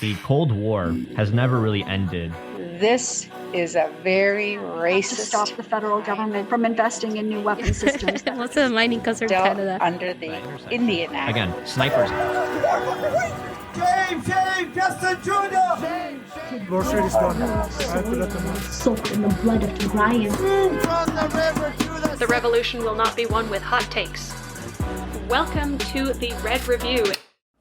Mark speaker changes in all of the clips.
Speaker 1: The Cold War has never really ended.
Speaker 2: This is a very racist.
Speaker 3: To stop the federal government from investing in new weapon systems.
Speaker 4: Most of the mining comes from Canada.
Speaker 2: Under the Indian Act.
Speaker 1: Again, snipers.
Speaker 5: James Justin Jr.
Speaker 6: Groceries gone. I have to let them know.
Speaker 7: Soaked in the blood of the Ryan.
Speaker 5: From the river to
Speaker 8: The revolution will not be won with hot takes. Welcome to the Red Review.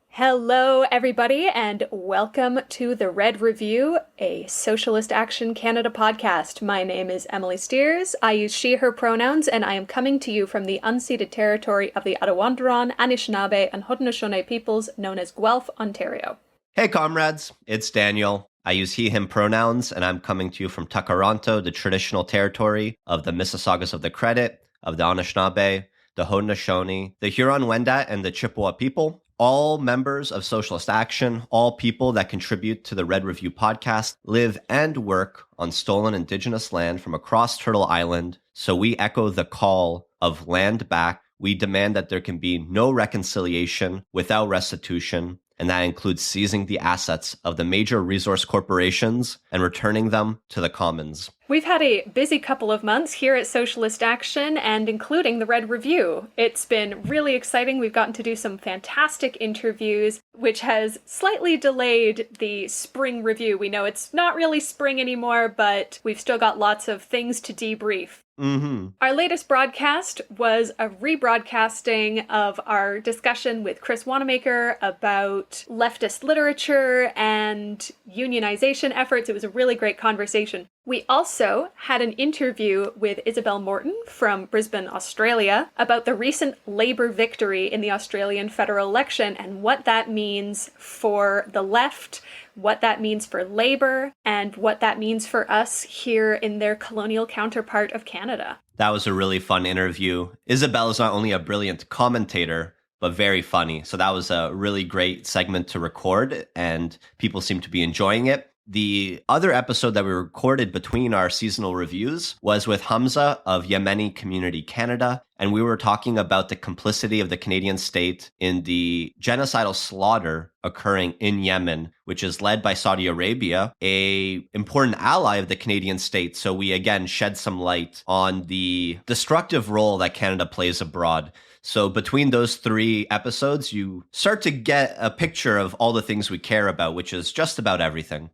Speaker 8: Hello, everybody, and welcome to the Red Review, a Socialist Action Canada podcast. My name is Emily Steers. I use she, her pronouns, and I am coming to you from the unceded territory of the Arawandran, Anishinaabe, and Haudenosaunee peoples known as Guelph, Ontario.
Speaker 9: Hey, comrades, it's Daniel. I use he, him pronouns, and I'm coming to you from Takaranto, the traditional territory of the Mississaugas of the Credit, of the Anishinaabe, the Haudenosaunee, the Huron-Wendat, and the Chippewa people. All members of Socialist Action, all people that contribute to the Red Review podcast, live and work on stolen Indigenous land from across Turtle Island. So we echo the call of land back. We demand that there can be no reconciliation without restitution, and that includes seizing the assets of the major resource corporations and returning them to the commons.
Speaker 8: We've had a busy couple of months here at Socialist Action and including the Red Review. It's been really exciting. We've gotten to do some fantastic interviews, which has slightly delayed the spring review. We know it's not really spring anymore, but we've still got lots of things to debrief. Our latest broadcast was a rebroadcasting of our discussion with Chris Wanamaker about leftist literature and unionization efforts. It was a really great conversation. We also had an interview with Isabel Morton from Brisbane, Australia, about the recent Labour victory in the Australian federal election and what that means for the left, what that means for Labour, and what that means for us here in their colonial counterpart of Canada.
Speaker 9: That was a really fun interview. Isabel is not only a brilliant commentator, but very funny. So that was a really great segment to record, and people seem to be enjoying it. The other episode that we recorded between our seasonal reviews was with Hamza of Yemeni Community Canada, and we were talking about the complicity of the Canadian state in the genocidal slaughter occurring in Yemen, which is led by Saudi Arabia, an important ally of the Canadian state. So we again shed some light on the destructive role that Canada plays abroad. So between those three episodes, you start to get a picture of all the things we care about, which is just about everything.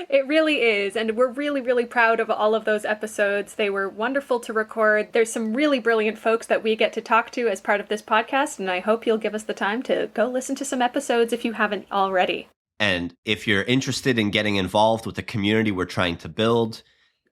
Speaker 8: It really is, and we're really, really proud of all of those episodes. They were wonderful to record. There's some really brilliant folks that we get to talk to as part of this podcast, and I hope you'll give us the time to go listen to some episodes if you haven't already.
Speaker 9: And if you're interested in getting involved with the community we're trying to build,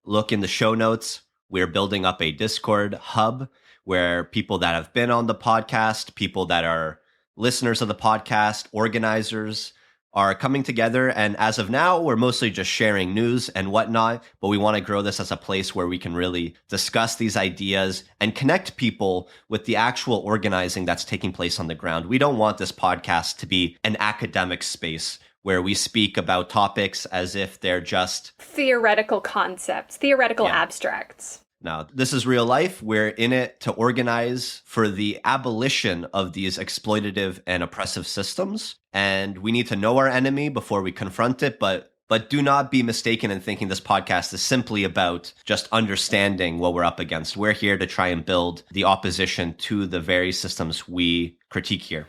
Speaker 9: look in the show notes. We're building up a Discord hub where people that have been on the podcast, people that are listeners of the podcast, organizers are coming together. And as of now, we're mostly just sharing news and whatnot, but we want to grow this as a place where we can really discuss these ideas and connect people with the actual organizing that's taking place on the ground. We don't want this podcast to be an academic space where we speak about topics as if they're just
Speaker 8: theoretical concepts, theoretical abstracts.
Speaker 9: Now, this is real life. We're in it to organize for the abolition of these exploitative and oppressive systems. And we need to know our enemy before we confront it. But do not be mistaken in thinking this podcast is simply about just understanding what we're up against. We're here to try and build the opposition to the very systems we critique here.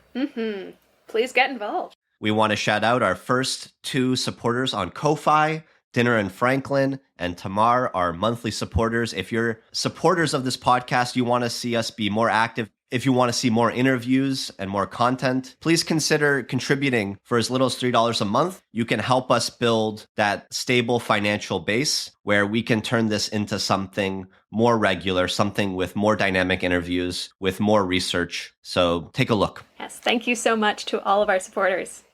Speaker 8: Please get involved.
Speaker 9: We want to shout out our first two supporters on Ko-Fi, Dinner and Franklin, and Tamar, our monthly supporters. If you're supporters of this podcast, you want to see us be more active. If you want to see more interviews and more content, please consider contributing for as little as $3 a month. You can help us build that stable financial base where we can turn this into something more regular, something with more dynamic interviews, with more research. So take a look.
Speaker 8: Yes, thank you so much to all of our supporters.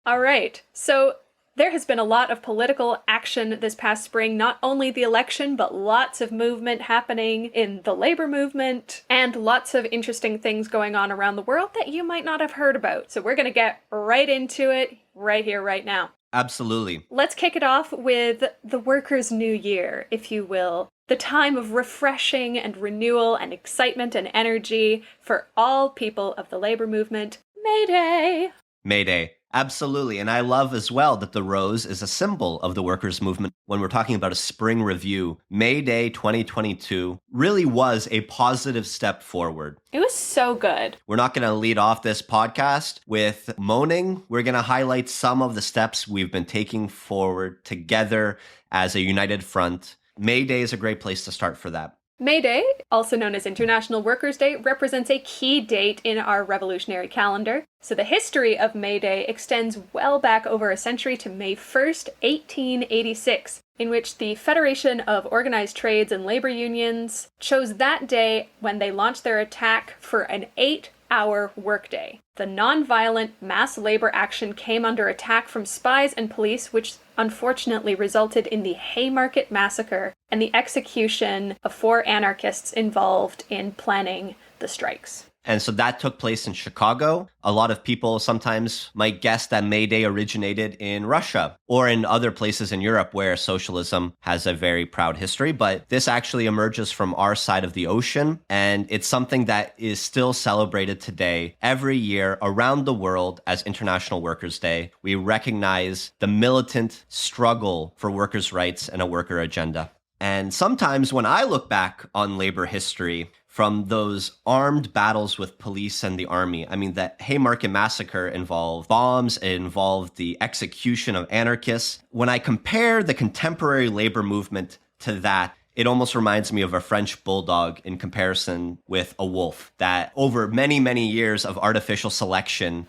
Speaker 8: All right, so there has been a lot of political action this past spring, not only the election, but lots of movement happening in the labor movement and lots of interesting things going on around the world that you might not have heard about. So we're going to get right into it right here, right now.
Speaker 9: Absolutely.
Speaker 8: Let's kick it off with the Workers' New Year, if you will. The time of refreshing and renewal and excitement and energy for all people of the labor movement. May Day!
Speaker 9: May Day. Absolutely. And I love as well that the rose is a symbol of the workers' movement. When we're talking about a spring review, May Day 2022 really was a positive step forward.
Speaker 8: It was so good.
Speaker 9: We're not going to lead off this podcast with moaning. We're going to highlight some of the steps we've been taking forward together as a united front. May Day is a great place to start for that.
Speaker 8: May Day, also known as International Workers' Day, represents a key date in our revolutionary calendar. So the history of May Day extends well back over a century to May 1st, 1886, in which the Federation of Organized Trades and Labor Unions chose that day when they launched their attack for an 8-hour workday. The nonviolent mass labor action came under attack from spies and police, which unfortunately resulted in the Haymarket Massacre and the execution of 4 anarchists involved in planning the strikes.
Speaker 9: And so that took place in Chicago. A lot of people sometimes might guess that May Day originated in Russia or in other places in Europe where socialism has a very proud history. But this actually emerges from our side of the ocean. And it's something that is still celebrated today every year around the world as International Workers' Day. We recognize the militant struggle for workers' rights and a worker agenda. And sometimes when I look back on labor history, from those armed battles with police and the army. I mean, the Haymarket Massacre involved bombs, it involved the execution of anarchists. When I compare the contemporary labor movement to that, it almost reminds me of a French bulldog in comparison with a wolf that over many, many years of artificial selection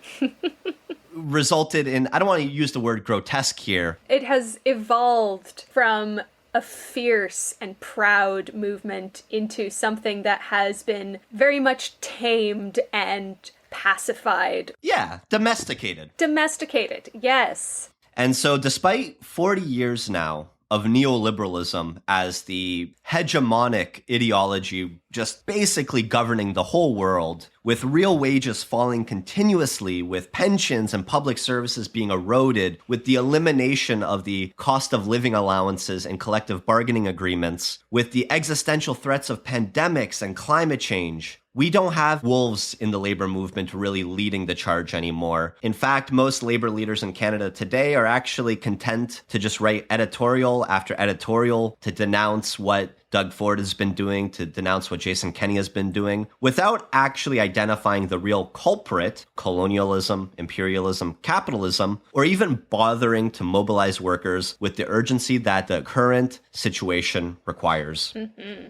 Speaker 9: resulted in, I don't want to use the word grotesque here.
Speaker 8: It has evolved from a fierce and proud movement into something that has been very much tamed and pacified.
Speaker 9: Yeah, domesticated.
Speaker 8: Domesticated, yes.
Speaker 9: And so despite 40 years now of neoliberalism as the hegemonic ideology just basically governing the whole world, with real wages falling continuously, with pensions and public services being eroded, with the elimination of the cost of living allowances and collective bargaining agreements, with the existential threats of pandemics and climate change, we don't have wolves in the labor movement really leading the charge anymore. In fact, most labor leaders in Canada today are actually content to just write editorial after editorial to denounce what Doug Ford has been doing, to denounce what Jason Kenney has been doing, without actually identifying the real culprit, colonialism, imperialism, capitalism, or even bothering to mobilize workers with the urgency that the current situation requires.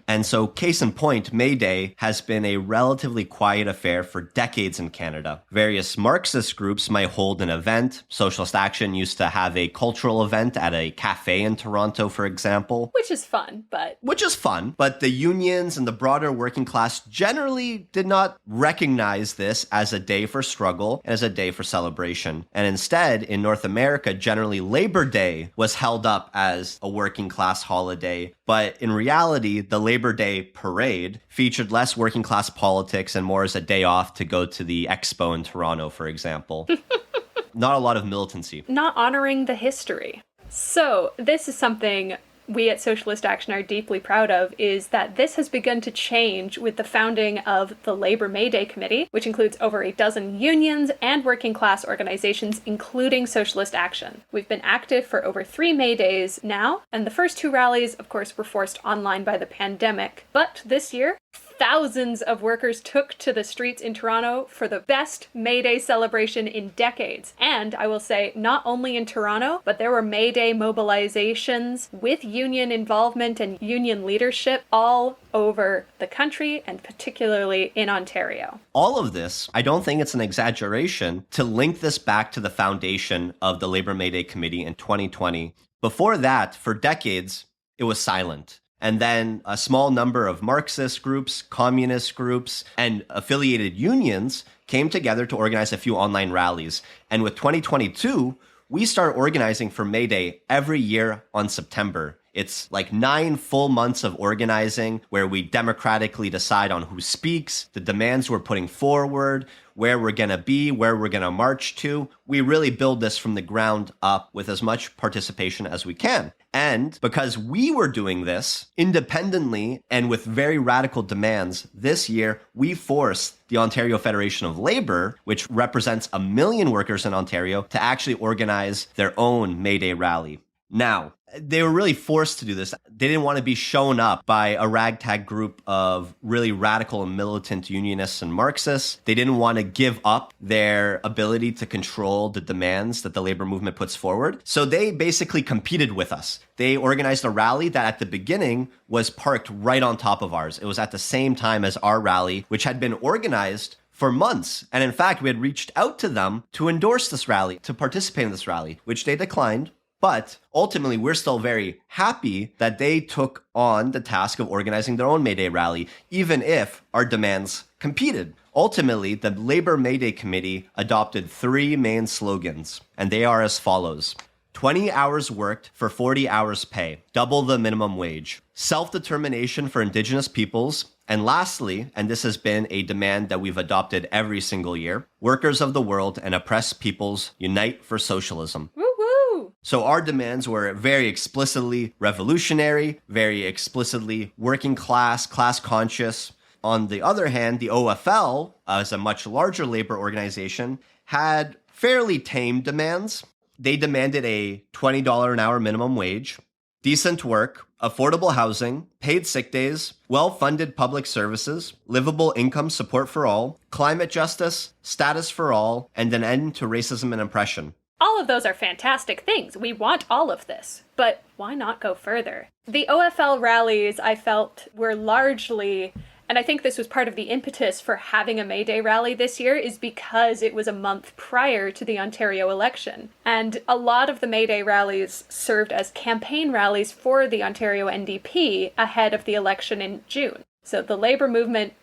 Speaker 9: And so, case in point, May Day has been a relatively quiet affair for decades in Canada. Various Marxist groups might hold an event. Socialist Action used to have a cultural event at a cafe in Toronto, for example.
Speaker 8: Which is fun,
Speaker 9: but the unions and the broader working class generally did not recognize this as a day for struggle and as a day for celebration. And instead, in North America, generally Labor Day was held up as a working class holiday. But in reality, the Labor Day parade featured less working class politics and more as a day off to go to the expo in Toronto, for example. Not a lot of militancy.
Speaker 8: Not honoring the history. So this is something we at Socialist Action are deeply proud of, is that this has begun to change with the founding of the Labor May Day Committee, which includes over a dozen unions and working class organizations, including Socialist Action. We've been active for over 3 May Days now, and the first 2 rallies, of course, were forced online by the pandemic. But this year, thousands of workers took to the streets in Toronto for the best May Day celebration in decades. And I will say, not only in Toronto, but there were May Day mobilizations with union involvement and union leadership all over the country, and particularly in Ontario.
Speaker 9: All of this, I don't think it's an exaggeration to link this back to the foundation of the Labor May Day Committee in 2020. Before that, for decades, it was silent. And then a small number of Marxist groups, communist groups, and affiliated unions came together to organize a few online rallies. And with 2022, we start organizing for May Day every year on September. It's like 9 full months of organizing where we democratically decide on who speaks, the demands we're putting forward, where we're going to be, where we're going to march to. We really build this from the ground up with as much participation as we can. And because we were doing this independently and with very radical demands, this year we forced the Ontario Federation of Labour, which represents 1 million workers in Ontario, to actually organize their own May Day rally. Now, they were really forced to do this. They didn't want to be shown up by a ragtag group of really radical and militant unionists and Marxists. They didn't want to give up their ability to control the demands that the labor movement puts forward. So they basically competed with us. They organized a rally that at the beginning was parked right on top of ours. It was at the same time as our rally, which had been organized for months. And in fact, we had reached out to them to endorse this rally, to participate in this rally, which they declined. But ultimately, we're still very happy that they took on the task of organizing their own May Day rally, even if our demands competed. Ultimately, the Labour May Day Committee adopted 3 main slogans, and they are as follows. 20 hours worked for 40 hours pay, double the minimum wage, self-determination for Indigenous peoples, and lastly, and this has been a demand that we've adopted every single year, workers of the world and oppressed peoples unite for socialism. So our demands were very explicitly revolutionary, very explicitly working class, class conscious. On the other hand, the OFL, as a much larger labor organization, had fairly tame demands. They demanded a $20 an hour minimum wage, decent work, affordable housing, paid sick days, well-funded public services, livable income support for all, climate justice, status for all, and an end to racism and oppression.
Speaker 8: All of those are fantastic things. We want all of this. But why not go further? The OFL rallies, I felt, were largely, and I think this was part of the impetus for having a May Day rally this year, is because it was a month prior to the Ontario election. And a lot of the May Day rallies served as campaign rallies for the Ontario NDP ahead of the election in June. So the labor movement,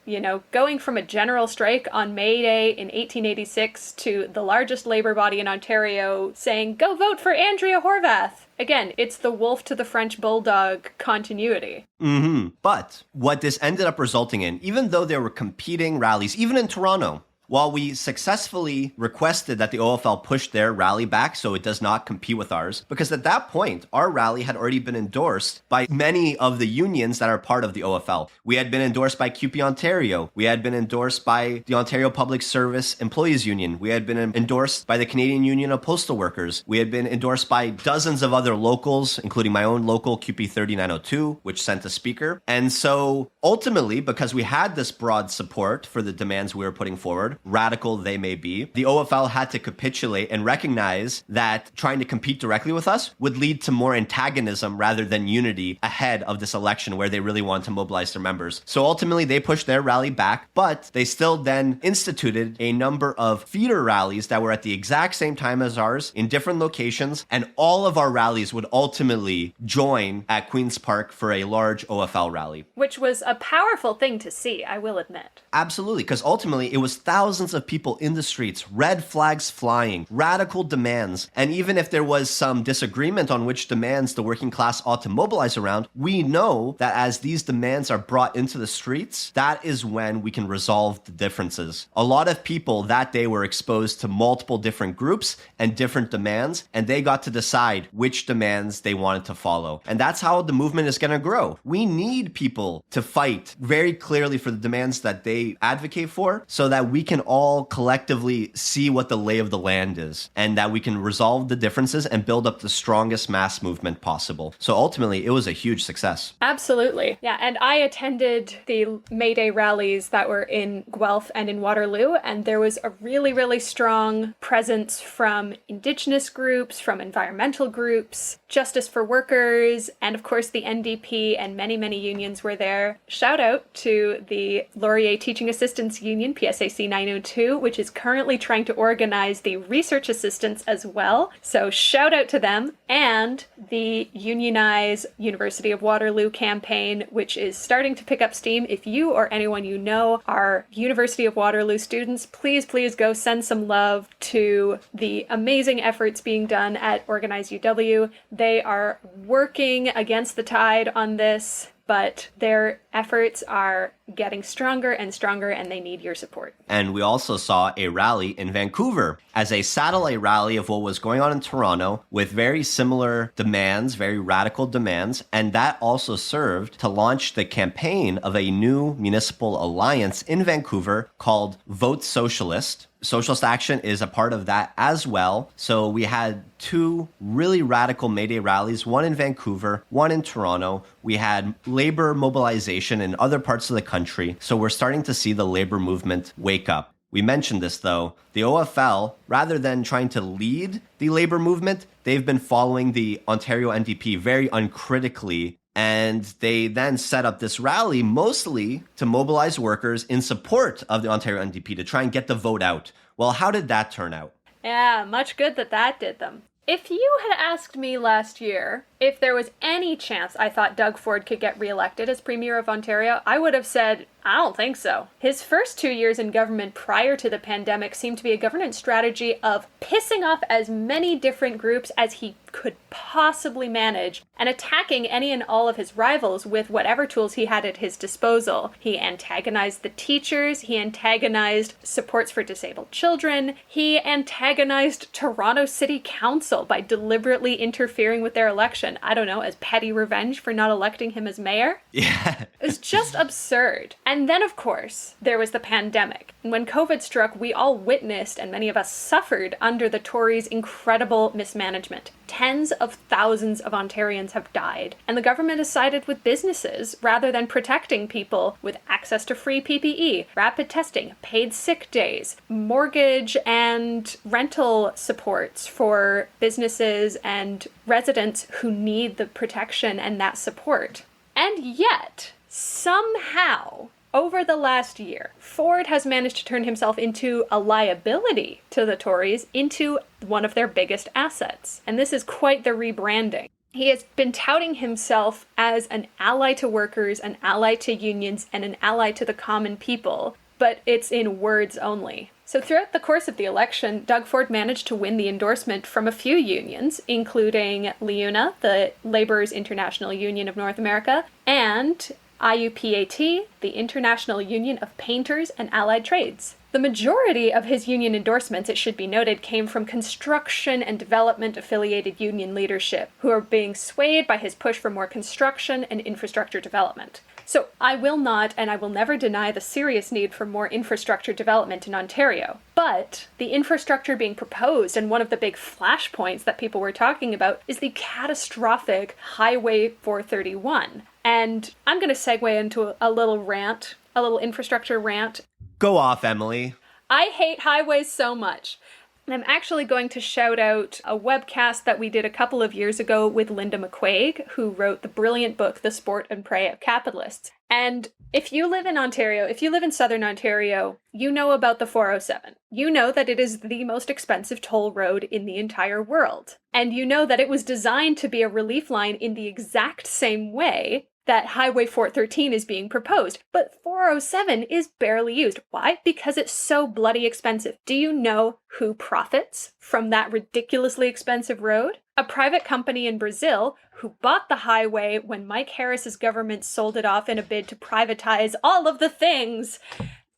Speaker 8: going from a general strike on May Day in 1886 to the largest labor body in Ontario saying, go vote for Andrea Horwath. Again, it's the wolf to the French bulldog continuity.
Speaker 9: But what this ended up resulting in, even though there were competing rallies, even in Toronto, while we successfully requested that the OFL push their rally back so it does not compete with ours, because at that point, our rally had already been endorsed by many of the unions that are part of the OFL. We had been endorsed by CUPE Ontario. We had been endorsed by the Ontario Public Service Employees Union. We had been endorsed by the Canadian Union of Postal Workers. We had been endorsed by dozens of other locals, including my own local CUPE 3902, which sent a speaker. And so ultimately, because we had this broad support for the demands we were putting forward, radical they may be, the OFL had to capitulate and recognize that trying to compete directly with us would lead to more antagonism rather than unity ahead of this election where they really want to mobilize their members. So ultimately they pushed their rally back, but they still then instituted a number of feeder rallies that were at the exact same time as ours in different locations, and all of our rallies would ultimately join at Queen's Park for a large OFL rally.
Speaker 8: Which was a powerful thing to see, I will admit.
Speaker 9: Absolutely, because ultimately it was thousands of people in the streets, red flags flying, radical demands. And even if there was some disagreement on which demands the working class ought to mobilize around, we know that as these demands are brought into the streets, that is when we can resolve the differences. A lot of people that day were exposed to multiple different groups and different demands, and they got to decide which demands they wanted to follow. And that's how the movement is going to grow. We need people to fight very clearly for the demands that they advocate for so that we can all collectively see what the lay of the land is and that we can resolve the differences and build up the strongest mass movement possible. So ultimately, it was a huge success.
Speaker 8: Absolutely. Yeah, and I attended the May Day rallies that were in Guelph and in Waterloo, and there was a really, really strong presence from Indigenous groups, from environmental groups, Justice for Workers, and of course the NDP, and many, many unions were there. Shout out to the Laurier Teaching Assistants Union, PSAC 902, which is currently trying to organize the research assistants as well. So shout out to them. And the Unionize University of Waterloo campaign, which is starting to pick up steam. If you or anyone you know are University of Waterloo students, please go send some love to the amazing efforts being done at Organize UW. They are working against the tide on this. but their efforts are getting stronger and stronger, and they need your support.
Speaker 9: And we also saw a rally in Vancouver as a satellite rally of what was going on in Toronto with very similar demands, very radical demands. And that also served to launch the campaign of a new municipal alliance in Vancouver called Vote Socialist. Socialist Action is a part of that as well. So we had two really radical May Day rallies, one in Vancouver, one in Toronto. We had labor mobilization in other parts of the country. So we're starting to see the labor movement wake up. We mentioned this, though. The OFL, rather than trying to lead the labor movement, they've been following the Ontario NDP very uncritically. And they then set up this rally mostly to mobilize workers in support of the Ontario NDP to try and get the vote out. Well, how did that turn out?
Speaker 8: Yeah, much good that did them. If you had asked me last year if there was any chance I thought Doug Ford could get reelected as Premier of Ontario, I would have said, I don't think so. His first 2 years in government prior to the pandemic seemed to be a governance strategy of pissing off as many different groups as he could possibly manage and attacking any and all of his rivals with whatever tools he had at his disposal. He antagonized the teachers, he antagonized supports for disabled children, he antagonized Toronto City Council by deliberately interfering with their election. I don't know, as petty revenge for not electing him as mayor.
Speaker 9: Yeah.
Speaker 8: It's just absurd. And then, of course, there was the pandemic. And when COVID struck, we all witnessed, and many of us suffered, under the Tories' incredible mismanagement. Tens of thousands of Ontarians have died, and the government has sided with businesses rather than protecting people with access to free PPE, rapid testing, paid sick days, mortgage and rental supports for businesses and residents who need the protection and that support. And yet, somehow, over the last year, Ford has managed to turn himself into a liability to the Tories, into one of their biggest assets. And this is quite the rebranding. He has been touting himself as an ally to workers, an ally to unions, and an ally to the common people, but it's in words only. So throughout the course of the election, Doug Ford managed to win the endorsement from a few unions, including LIUNA, the Laborers' International Union of North America, and IUPAT, the International Union of Painters and Allied Trades. The majority of his union endorsements, it should be noted, came from construction and development-affiliated union leadership, who are being swayed by his push for more construction and infrastructure development. So I will not, and I will never deny the serious need for more infrastructure development in Ontario. But the infrastructure being proposed, and one of the big flashpoints that people were talking about, is the catastrophic Highway 431. And I'm going to segue into a little rant, a little infrastructure rant.
Speaker 9: Go off, Emily.
Speaker 8: I hate highways so much. And I'm actually going to shout out a webcast that we did a couple of years ago with Linda McQuaig, who wrote the brilliant book, The Sport and Prey of Capitalists. And if you live in Ontario, if you live in Southern Ontario, you know about the 407. You know that it is the most expensive toll road in the entire world. And you know that it was designed to be a relief line in the exact same way that Highway 413 is being proposed, but 407 is barely used. Why? Because it's so bloody expensive. Do you know who profits from that ridiculously expensive road? A private company in Brazil who bought the highway when Mike Harris's government sold it off in a bid to privatize all of the things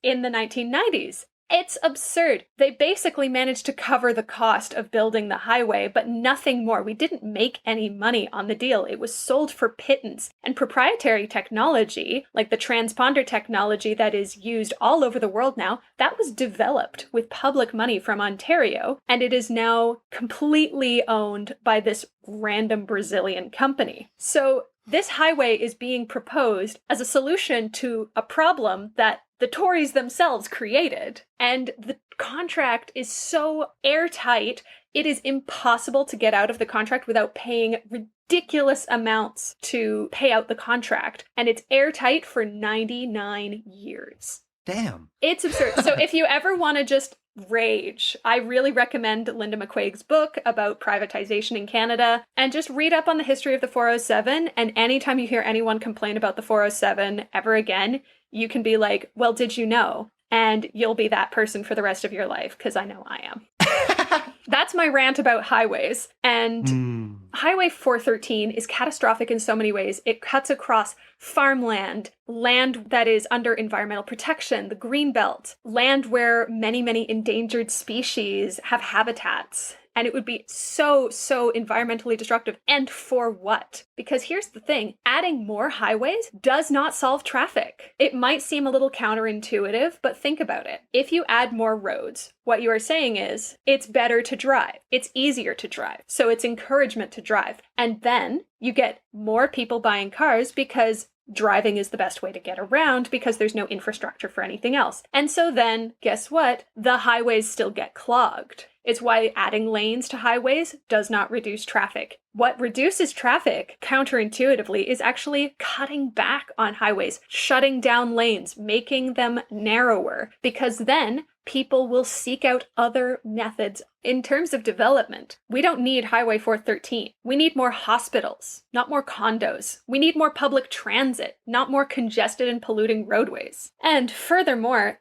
Speaker 8: in the 1990s. It's absurd. They basically managed to cover the cost of building the highway, but nothing more. We didn't make any money on the deal. It was sold for pittance. And proprietary technology, like the transponder technology that is used all over the world now, that was developed with public money from Ontario, and it is now completely owned by this random Brazilian company. So this highway is being proposed as a solution to a problem that the Tories themselves created. And the contract is so airtight, it is impossible to get out of the contract without paying ridiculous amounts to pay out the contract. And it's airtight for 99 years.
Speaker 9: Damn.
Speaker 8: It's absurd. So if you ever want to just rage, I really recommend Linda McQuaig's book about privatization in Canada, and just read up on the history of the 407. And anytime you hear anyone complain about the 407 ever again, you can be like, well, did you know? And you'll be that person for the rest of your life, because I know I am. that's my rant about highways. And Highway 413 is catastrophic in so many ways. It cuts across farmland, land that is under environmental protection, the green belt, land where many, many endangered species have habitats. And it would be so environmentally destructive. And for what? Because here's the thing, adding more highways does not solve traffic. It might seem a little counterintuitive, but think about it. If you add more roads, what you are saying is it's better to drive. It's easier to drive. So it's encouragement to drive. And then you get more people buying cars because driving is the best way to get around because there's no infrastructure for anything else. And so then, guess what? The highways still get clogged. It's why adding lanes to highways does not reduce traffic. What reduces traffic, counterintuitively, is actually cutting back on highways, shutting down lanes, making them narrower, because then people will seek out other methods. In terms of development, we don't need Highway 413. We need more hospitals, not more condos. We need more public transit, not more congested and polluting roadways. And furthermore,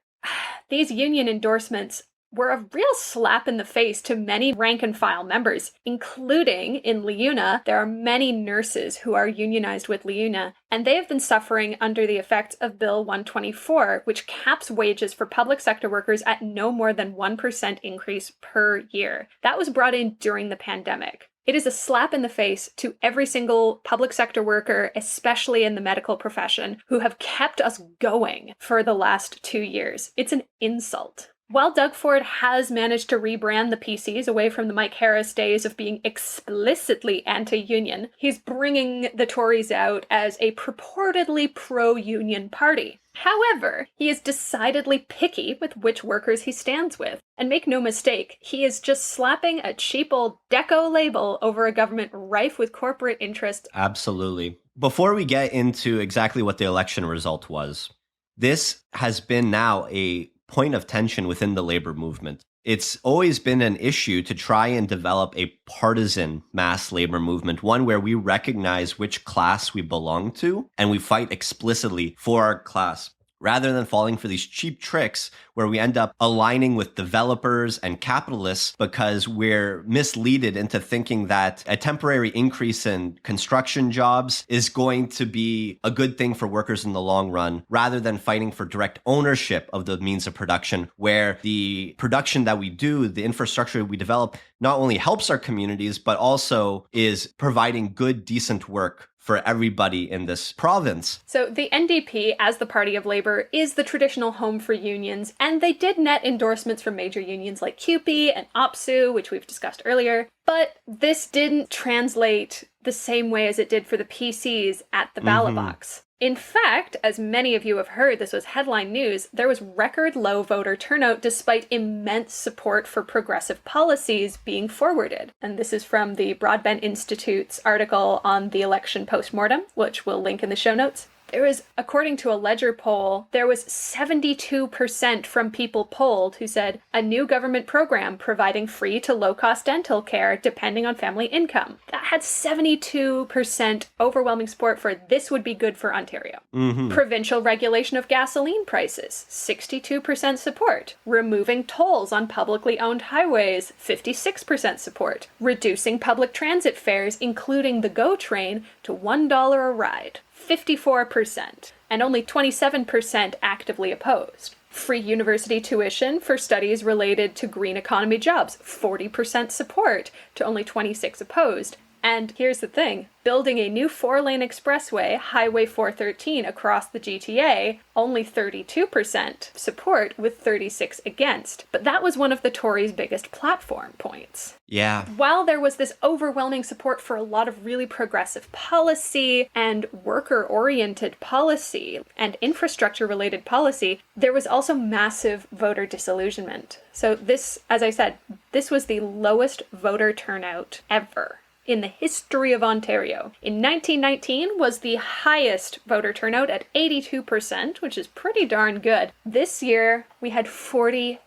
Speaker 8: these union endorsements were a real slap in the face to many rank and file members, including in LiUNA. There are many nurses who are unionized with LiUNA, and they have been suffering under the effects of Bill 124, which caps wages for public sector workers at no more than 1% increase per year. That was brought in during the pandemic. It is a slap in the face to every single public sector worker, especially in the medical profession, who have kept us going for the last 2 years. It's an insult. While Doug Ford has managed to rebrand the PCs away from the Mike Harris days of being explicitly anti-union, he's bringing the Tories out as a purportedly pro-union party. However, he is decidedly picky with which workers he stands with. And make no mistake, he is just slapping a cheap old deco label over a government rife with corporate interest.
Speaker 9: Absolutely. Before we get into exactly what the election result was, this has been now a point of tension within the labor movement. It's always been an issue to try and develop a partisan mass labor movement, one where we recognize which class we belong to and we fight explicitly for our class, rather than falling for these cheap tricks where we end up aligning with developers and capitalists because we're misleaded into thinking that a temporary increase in construction jobs is going to be a good thing for workers in the long run, rather than fighting for direct ownership of the means of production, where the production that we do, the infrastructure we develop, not only helps our communities, but also is providing good, decent work for everybody in this province.
Speaker 8: So the NDP, as the party of labor, is the traditional home for unions, and they did net endorsements from major unions like CUPE and OPSU, which we've discussed earlier. But this didn't translate the same way as it did for the PCs at the ballot box. In fact, as many of you have heard, this was headline news, there was record low voter turnout despite immense support for progressive policies being forwarded. And this is from the Broadbent Institute's article on the election postmortem, which we'll link in the show notes. There was, according to a Ledger poll, there was 72% from people polled who said a new government program providing free to low-cost dental care depending on family income. That had 72% overwhelming support for this would be good for Ontario. Provincial regulation of gasoline prices, 62% support. Removing tolls on publicly owned highways, 56% support. Reducing public transit fares, including the GO train, to $1 a ride. 54%, and only 27% actively opposed. Free university tuition for studies related to green economy jobs, 40% support to only 26% opposed. And here's the thing, building a new 4-lane expressway, Highway 413, across the GTA, only 32% support with 36% against. But that was one of the Tories' biggest platform points.
Speaker 9: Yeah.
Speaker 8: While there was this overwhelming support for a lot of really progressive policy and worker-oriented policy and infrastructure-related policy, there was also massive voter disillusionment. So this, as I said, this was the lowest voter turnout ever in the history of Ontario. In 1919 was the highest voter turnout at 82%, which is pretty darn good. This year, we had 43%.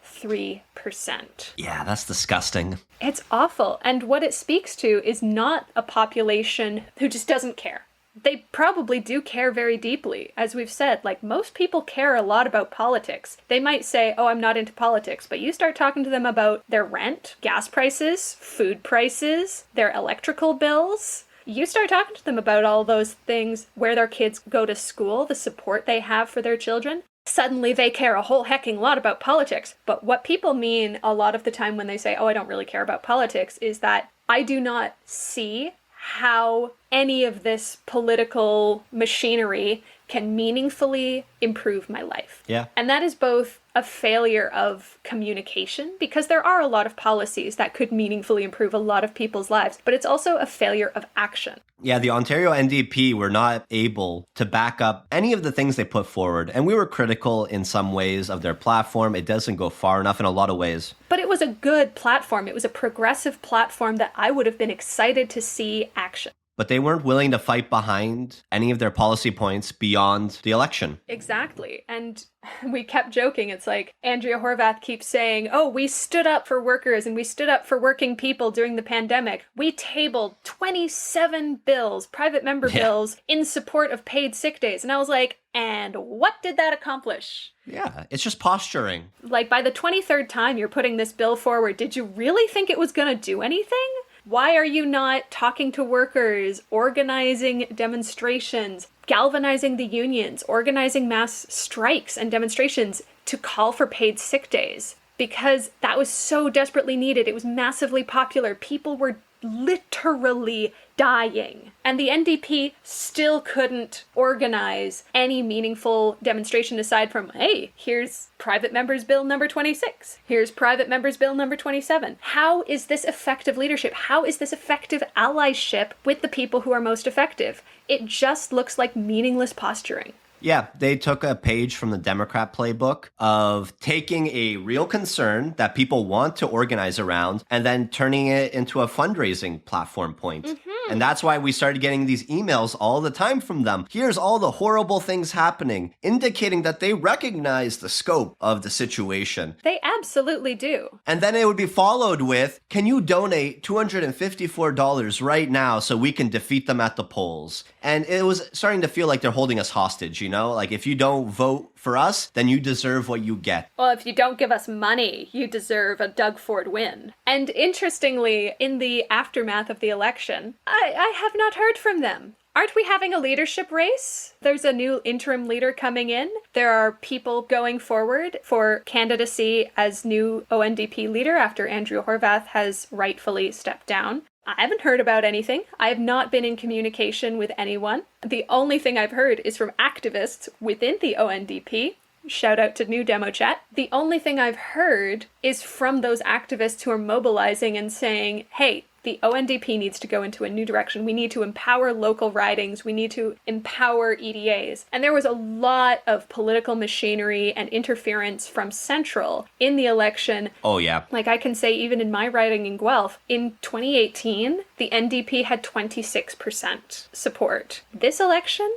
Speaker 9: Yeah, that's disgusting.
Speaker 8: It's awful. And what it speaks to is not a population who just doesn't care. they probably do care very deeply. As we've said, like, most people care a lot about politics. They might say, oh, I'm not into politics, but you start talking to them about their rent, gas prices, food prices, their electrical bills. You start talking to them about all those things, where their kids go to school, the support they have for their children. Suddenly they care a whole hecking lot about politics. But what people mean a lot of the time when they say, oh, I don't really care about politics, is that I do not see how any of this political machinery can meaningfully improve my life.
Speaker 9: Yeah.
Speaker 8: And that is both a failure of communication, because there are a lot of policies that could meaningfully improve a lot of people's lives, but it's also a failure of action.
Speaker 9: Yeah, the Ontario NDP were not able to back up any of the things they put forward. And we were critical in some ways of their platform. It doesn't go far enough in a lot of ways.
Speaker 8: But it was a good platform. It was a progressive platform that I would have been excited to see action.
Speaker 9: But they weren't willing to fight behind any of their policy points beyond the election.
Speaker 8: Exactly. And we kept joking. It's like Andrea Horwath keeps saying, oh, we stood up for workers and we stood up for working people during the pandemic. We tabled 27 bills, private member bills, in support of paid sick days. And I was like, and what did that accomplish?
Speaker 9: Yeah, it's just posturing.
Speaker 8: Like, by the 23rd time you're putting this bill forward, did you really think it was going to do anything? Why are you not talking to workers, organizing demonstrations, galvanizing the unions, organizing mass strikes and demonstrations to call for paid sick days? Because that was so desperately needed. It was massively popular. People were literally dying. And the NDP still couldn't organize any meaningful demonstration aside from, hey, here's Private Members Bill number 26. Here's Private Members Bill number 27. How is this effective leadership? How is this effective allyship with the people who are most effective? It just looks like meaningless posturing.
Speaker 9: Yeah, they took a page from the Democrat playbook of taking a real concern that people want to organize around and then turning it into a fundraising platform point. And that's why we started getting these emails all the time from them. Here's all the horrible things happening, indicating that they recognize the scope of the situation.
Speaker 8: They absolutely do.
Speaker 9: And then it would be followed with, can you donate $254 right now so we can defeat them at the polls? And it was starting to feel like they're holding us hostage, you know? Like, if you don't vote for us, then you deserve what you get.
Speaker 8: Well, if you don't give us money, you deserve a Doug Ford win. And interestingly, in the aftermath of the election, I have not heard from them. Aren't we having a leadership race? There's a new interim leader coming in. There are people going forward for candidacy as new ONDP leader after Andrea Horwath has rightfully stepped down. I haven't heard about anything. I have not been in communication with anyone. The only thing I've heard is from activists within the ONDP. Shout out to New Demo Chat. The only thing I've heard is from those activists who are mobilizing and saying, hey, the ONDP needs to go into a new direction. We need to empower local ridings. We need to empower EDAs. And there was a lot of political machinery and interference from Central in the election.
Speaker 9: Oh, yeah.
Speaker 8: Like, I can say, even in my riding in Guelph, in 2018, the NDP had 26% support. This election,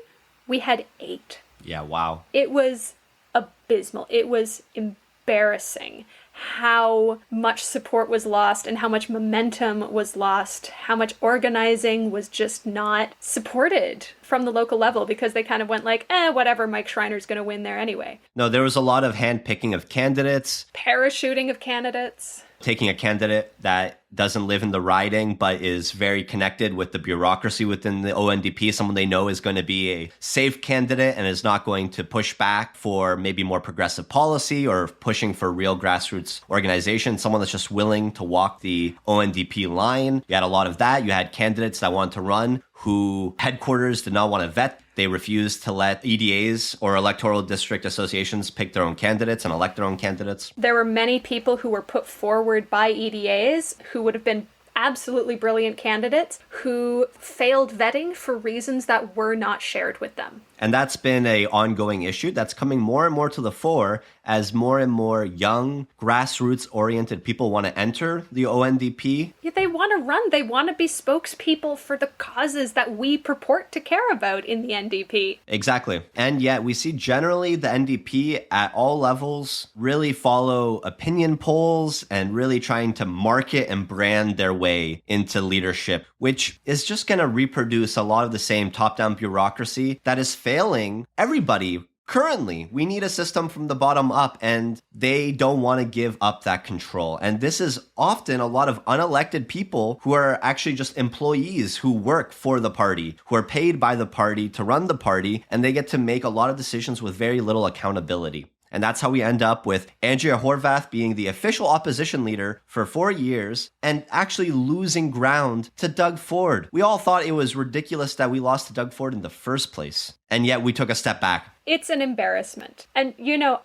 Speaker 8: we had 8%.
Speaker 9: Yeah, wow.
Speaker 8: It was abysmal. It was embarrassing how much support was lost and how much momentum was lost, how much organizing was just not supported from the local level because they kind of went like, whatever, Mike Schreiner's going to win there anyway.
Speaker 9: No, there was a lot of handpicking of candidates.
Speaker 8: Parachuting of candidates.
Speaker 9: Taking a candidate that doesn't live in the riding but is very connected with the bureaucracy within the ONDP, someone they know is going to be a safe candidate and is not going to push back for maybe more progressive policy or pushing for real grassroots organization, someone that's just willing to walk the ONDP line. You had a lot of that. You had candidates that wanted to run who headquarters did not want to vet. They refused to let EDAs or electoral district associations pick their own candidates and elect their own candidates.
Speaker 8: There were many people who were put forward by EDAs who would have been absolutely brilliant candidates who failed vetting for reasons that were not shared with them.
Speaker 9: And that's been an ongoing issue that's coming more and more to the fore as more and more young, grassroots-oriented people want to enter the ONDP.
Speaker 8: Yeah, they want to run. They want to be spokespeople for the causes that we purport to care about in the NDP.
Speaker 9: Exactly. And yet we see generally the NDP at all levels really follow opinion polls and really trying to market and brand their way into leadership, which is just going to reproduce a lot of the same top-down bureaucracy that is failing everybody. Currently, we need a system from the bottom up, and they don't want to give up that control. And this is often a lot of unelected people who are actually just employees who work for the party, who are paid by the party to run the party, and they get to make a lot of decisions with very little accountability. And that's how we end up with Andrea Horwath being the official opposition leader for 4 years and actually losing ground to Doug Ford. We all thought it was ridiculous that we lost to Doug Ford in the first place. And yet we took a step back.
Speaker 8: It's an embarrassment. And,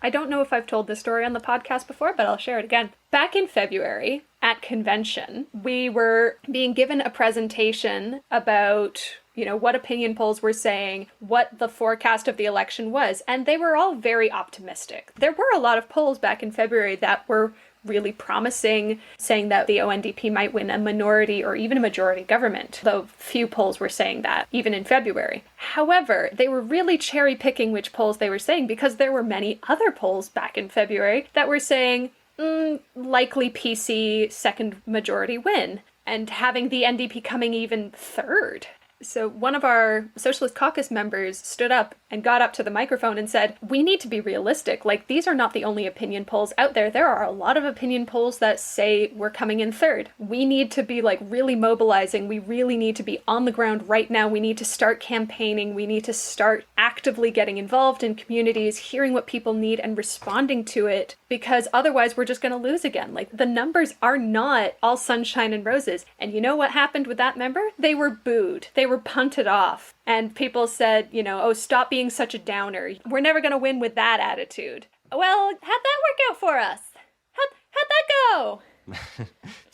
Speaker 8: I don't know if I've told this story on the podcast before, but I'll share it again. Back in February at convention, we were being given a presentation about what opinion polls were saying, what the forecast of the election was, and they were all very optimistic. There were a lot of polls back in February that were really promising, saying that the ONDP might win a minority or even a majority government, though few polls were saying that, even in February. However, they were really cherry-picking which polls they were saying, because there were many other polls back in February that were saying, likely PC second majority win, and having the NDP coming even third. So one of our Socialist Caucus members stood up and got up to the microphone and said, we need to be realistic. These are not the only opinion polls out there. There are a lot of opinion polls that say we're coming in third. We need to be really mobilizing. We really need to be on the ground right now. We need to start campaigning. We need to start actively getting involved in communities, hearing what people need and responding to it, because otherwise we're just going to lose again. The numbers are not all sunshine and roses. And you know what happened with that member? They were booed. They were punted off. And people said, oh, stop being such a downer. We're never going to win with that attitude. Well, how'd that work out for us? How'd that go?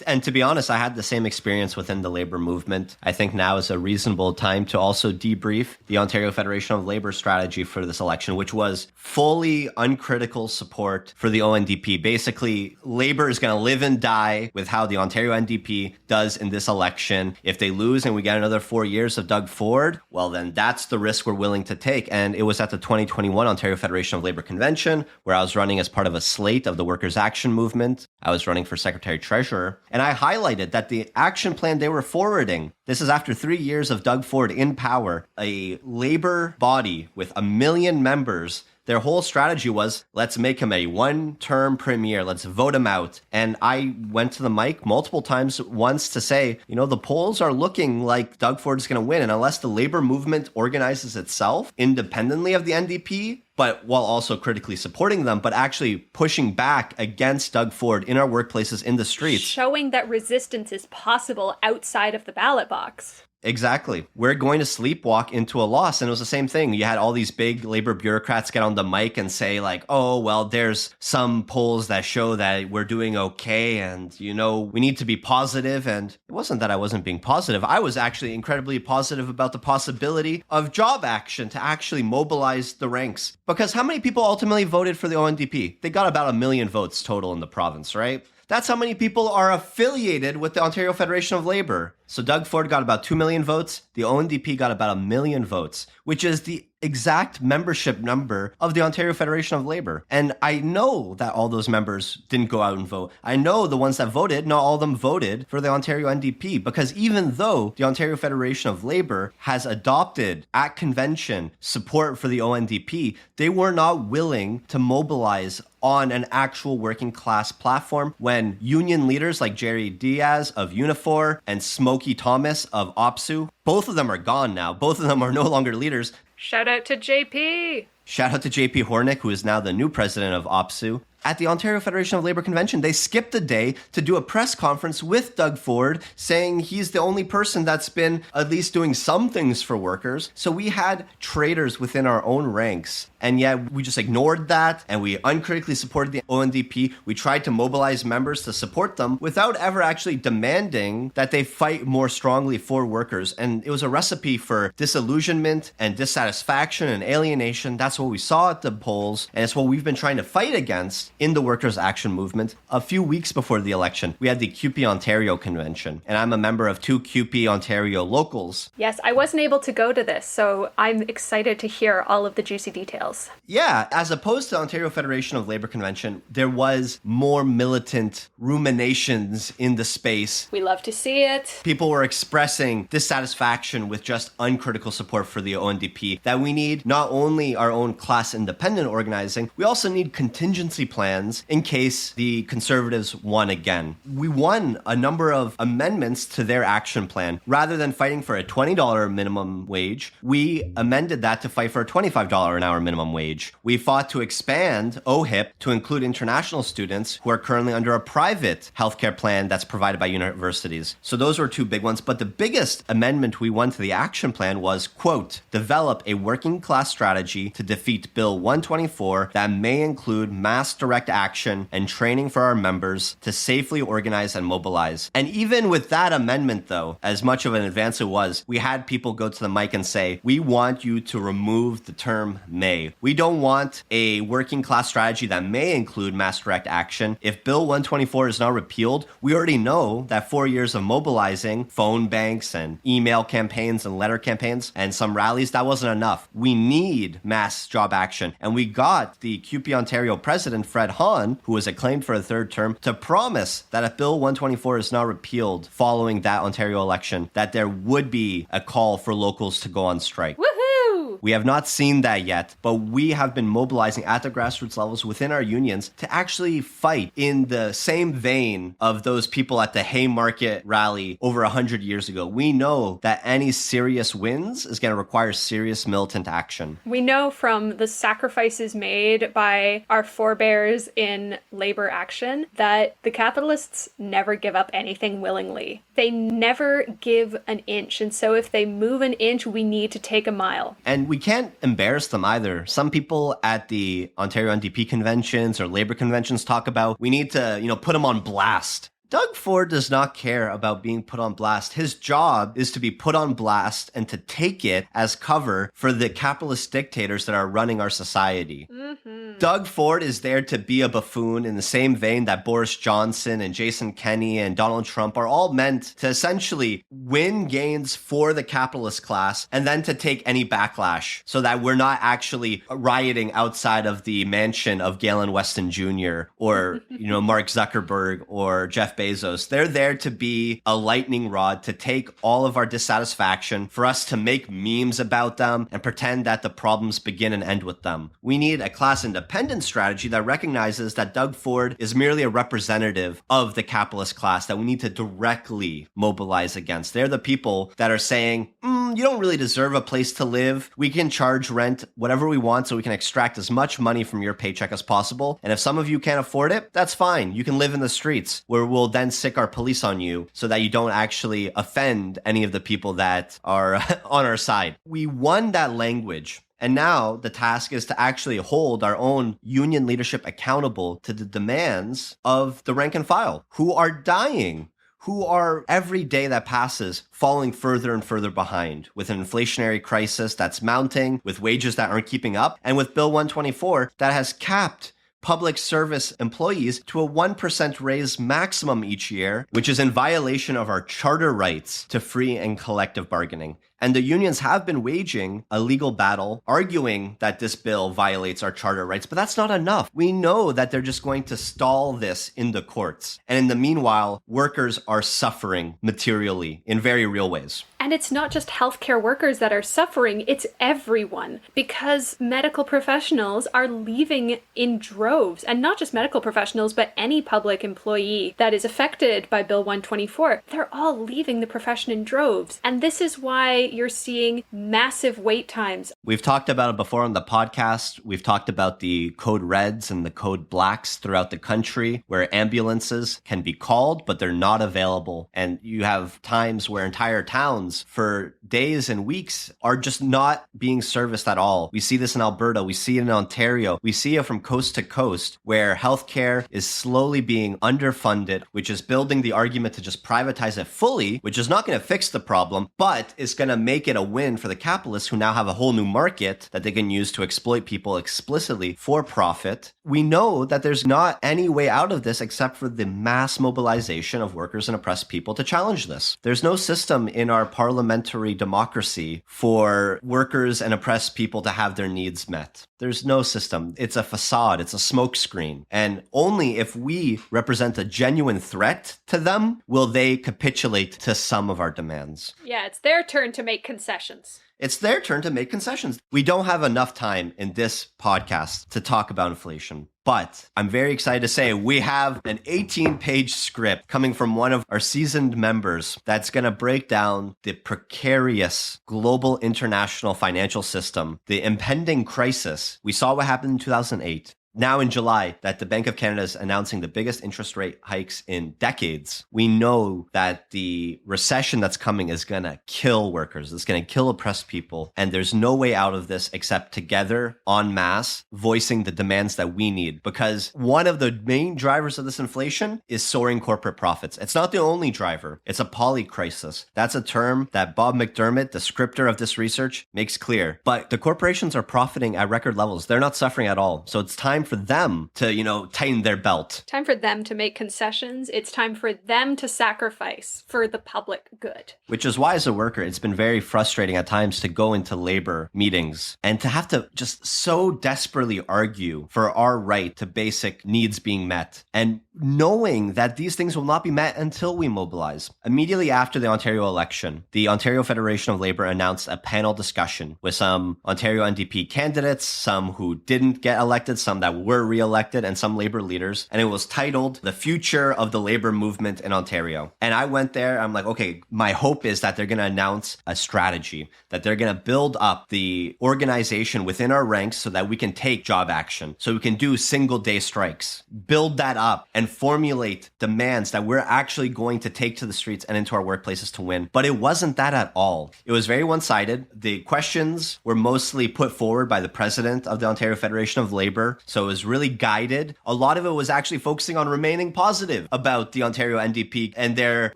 Speaker 9: And to be honest, I had the same experience within the labor movement. I think now is a reasonable time to also debrief the Ontario Federation of Labor strategy for this election, which was fully uncritical support for the ONDP. Basically, Labor is going to live and die with how the Ontario NDP does in this election. If they lose and we get another 4 years of Doug Ford, well, then that's the risk we're willing to take. And it was at the 2021 Ontario Federation of Labor Convention, where I was running as part of a slate of the Workers' Action Movement. I was running for Secretary Treasurer, and I highlighted that the action plan they were forwarding, this is after 3 years of Doug Ford in power, a labor body with 1 million members. Their whole strategy was, let's make him a one-term premier. Let's vote him out. And I went to the mic multiple times once to say, the polls are looking like Doug Ford is going to win. And unless the labor movement organizes itself independently of the NDP, but while also critically supporting them, but actually pushing back against Doug Ford in our workplaces, in the streets.
Speaker 8: Showing that resistance is possible outside of the ballot box.
Speaker 9: Exactly. We're going to sleepwalk into a loss. And it was the same thing. You had all these big labor bureaucrats get on the mic and say oh, well, there's some polls that show that we're doing okay. And, we need to be positive. And it wasn't that I wasn't being positive. I was actually incredibly positive about the possibility of job action to actually mobilize the ranks. Because how many people ultimately voted for the ONDP? They got about 1 million votes total in the province, right? That's how many people are affiliated with the Ontario Federation of Labor. So Doug Ford got about 2 million votes. The ONDP got about 1 million votes, which is the exact membership number of the Ontario Federation of Labor. And I know that all those members didn't go out and vote. I know the ones that voted, not all of them voted for the Ontario NDP, because even though the Ontario Federation of Labor has adopted at convention support for the ONDP, they were not willing to mobilize on an actual working class platform when union leaders like Jerry Diaz of Unifor and Smokey Thomas of OPSU, both of them are gone now. Both of them are no longer leaders.
Speaker 8: Shout out to JP.
Speaker 9: Shout out to JP Hornick, who is now the new president of OPSU. At the Ontario Federation of Labour Convention, they skipped a day to do a press conference with Doug Ford, saying he's the only person that's been at least doing some things for workers. So we had traitors within our own ranks, and yet we just ignored that, and we uncritically supported the ONDP. We tried to mobilize members to support them without ever actually demanding that they fight more strongly for workers. And it was a recipe for disillusionment and dissatisfaction and alienation. That's what we saw at the polls, and it's what we've been trying to fight against in the Workers' Action Movement. A few weeks before the election, we had the CUPE Ontario Convention, and I'm a member of 2 CUPE Ontario locals.
Speaker 8: Yes, I wasn't able to go to this, so I'm excited to hear all of the juicy details.
Speaker 9: Yeah, as opposed to Ontario Federation of Labour Convention, there was more militant ruminations in the space.
Speaker 8: We love to see it.
Speaker 9: People were expressing dissatisfaction with just uncritical support for the ONDP, that we need not only our own class independent organizing, we also need contingency plans in case the Conservatives won again. We won a number of amendments to their action plan. Rather than fighting for a $20 minimum wage, we amended that to fight for a $25 an hour minimum wage. We fought to expand OHIP to include international students who are currently under a private healthcare plan that's provided by universities. So those were 2 big ones. But the biggest amendment we won to the action plan was, quote, develop a working class strategy to defeat Bill 124 that may include mass direct action and training for our members to safely organize and mobilize. And even with that amendment, though, as much of an advance it was, we had people go to the mic and say, we want you to remove the term may. We don't want a working class strategy that may include mass direct action. If Bill 124 is not repealed, we already know that 4 years of mobilizing phone banks and email campaigns and letter campaigns and some rallies, that wasn't enough. We need mass job action. And we got the CUPE Ontario president, Fred Hahn, who was acclaimed for a 3rd term, to promise that if Bill 124 is not repealed following that Ontario election, that there would be a call for locals to go on strike.
Speaker 8: Woohoo!
Speaker 9: We have not seen that yet, but we have been mobilizing at the grassroots levels within our unions to actually fight in the same vein of those people at the Haymarket rally over 100 years ago. We know that any serious wins is going to require serious militant action.
Speaker 8: We know from the sacrifices made by our forebears in labor action that the capitalists never give up anything willingly. They never give an inch. And so if they move an inch, we need to take a mile.
Speaker 9: And we can't embarrass them either. Some people at the Ontario NDP conventions or labor conventions talk about we need to, put them on blast. Doug Ford does not care about being put on blast. His job is to be put on blast and to take it as cover for the capitalist dictators that are running our society. Mm-hmm. Doug Ford is there to be a buffoon in the same vein that Boris Johnson and Jason Kenney and Donald Trump are all meant to essentially win gains for the capitalist class and then to take any backlash so that we're not actually rioting outside of the mansion of Galen Weston Jr. or, Mark Zuckerberg or Jeff Bezos. They're there to be a lightning rod to take all of our dissatisfaction, for us to make memes about them and pretend that the problems begin and end with them. We need a class independent strategy that recognizes that Doug Ford is merely a representative of the capitalist class that we need to directly mobilize against. They're the people that are saying, you don't really deserve a place to live. We can charge rent whatever we want so we can extract as much money from your paycheck as possible. And if some of you can't afford it, that's fine. You can live in the streets where we'll then sick our police on you so that you don't actually offend any of the people that are on our side. We won that language. And now the task is to actually hold our own union leadership accountable to the demands of the rank and file who are dying, who are every day that passes falling further and further behind with an inflationary crisis that's mounting, with wages that aren't keeping up, and with Bill 124 that has capped public service employees to a 1% raise maximum each year, which is in violation of our charter rights to free and collective bargaining. And the unions have been waging a legal battle, arguing that this bill violates our charter rights, but that's not enough. We know that they're just going to stall this in the courts. And in the meanwhile, workers are suffering materially in very real ways.
Speaker 8: And it's not just healthcare workers that are suffering, it's everyone, because medical professionals are leaving in droves. And not just medical professionals, but any public employee that is affected by Bill 124. They're all leaving the profession in droves. And this is why you're seeing massive wait times.
Speaker 9: We've talked about it before on the podcast. We've talked about the code reds and the code blacks throughout the country where ambulances can be called, but they're not available. And you have times where entire towns for days and weeks are just not being serviced at all. We see this in Alberta. We see it in Ontario. We see it from coast to coast where healthcare is slowly being underfunded, which is building the argument to just privatize it fully, which is not going to fix the problem, but is going to make it a win for the capitalists who now have a whole new market that they can use to exploit people explicitly for profit. We know that there's not any way out of this except for the mass mobilization of workers and oppressed people to challenge this. There's no system in our parliamentary democracy for workers and oppressed people to have their needs met. There's no system. It's a facade. It's a smokescreen. And only if we represent a genuine threat to them will they capitulate to some of our demands.
Speaker 8: Yeah, it's their turn to make concessions.
Speaker 9: It's their turn to make concessions. We don't have enough time in this podcast to talk about inflation, but I'm very excited to say we have an 18-page script coming from one of our seasoned members that's going to break down the precarious global international financial system, the impending crisis. We saw what happened in 2008. Now in July, that the Bank of Canada is announcing the biggest interest rate hikes in decades. We know that the recession that's coming is going to kill workers. It's going to kill oppressed people. And there's no way out of this except together, en masse, voicing the demands that we need. Because one of the main drivers of this inflation is soaring corporate profits. It's not the only driver. It's a polycrisis. That's a term that Bob McDermott, the scripter of this research, makes clear. But the corporations are profiting at record levels. They're not suffering at all. So it's time for them to, tighten their belt.
Speaker 8: Time for them to make concessions. It's time for them to sacrifice for the public good.
Speaker 9: Which is why, as a worker, it's been very frustrating at times to go into labor meetings and to have to just so desperately argue for our right to basic needs being met. And knowing that these things will not be met until we mobilize. Immediately after the Ontario election, the Ontario Federation of Labour announced a panel discussion with some Ontario NDP candidates, some who didn't get elected, some that were re-elected, and some Labour leaders. And it was titled The Future of the Labour Movement in Ontario. And I went there, I'm like, okay, my hope is that they're going to announce a strategy, that they're going to build up the organization within our ranks so that we can take job action, so we can do single day strikes, build that up and formulate demands that we're actually going to take to the streets and into our workplaces to win. But it wasn't that at all. It was very one-sided. The questions were mostly put forward by the president of the Ontario Federation of Labour. So it was really guided. A lot of it was actually focusing on remaining positive about the Ontario NDP and their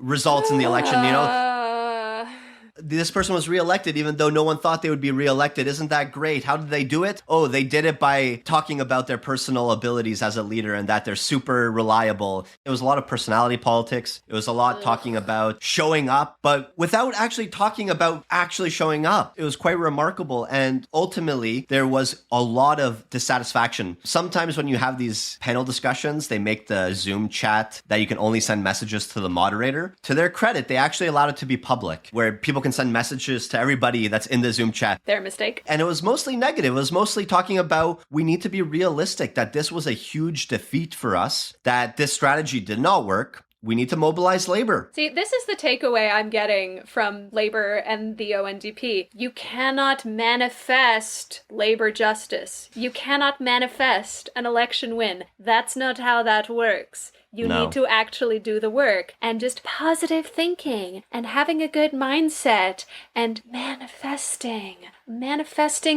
Speaker 9: results in the election, This person was reelected even though no one thought they would be reelected. Isn't that great? How did they do it? Oh, they did it by talking about their personal abilities as a leader and that they're super reliable. It was a lot of personality politics. It was a lot talking about showing up, but without actually talking about actually showing up. It was quite remarkable. And ultimately, there was a lot of dissatisfaction. Sometimes when you have these panel discussions, they make the Zoom chat that you can only send messages to the moderator. To their credit, they actually allowed it to be public, where people can send messages to everybody that's in the Zoom chat.
Speaker 8: Their mistake.
Speaker 9: And it was mostly negative. It was mostly talking about we need to be realistic, that this was a huge defeat for us, that this strategy did not work. We need to mobilize labor.
Speaker 8: See, this is the takeaway I'm getting from Labour and the ONDP. You cannot manifest labor justice. You cannot manifest an election win. That's not how that works. You need to actually do the work, and just positive thinking and having a good mindset and manifesting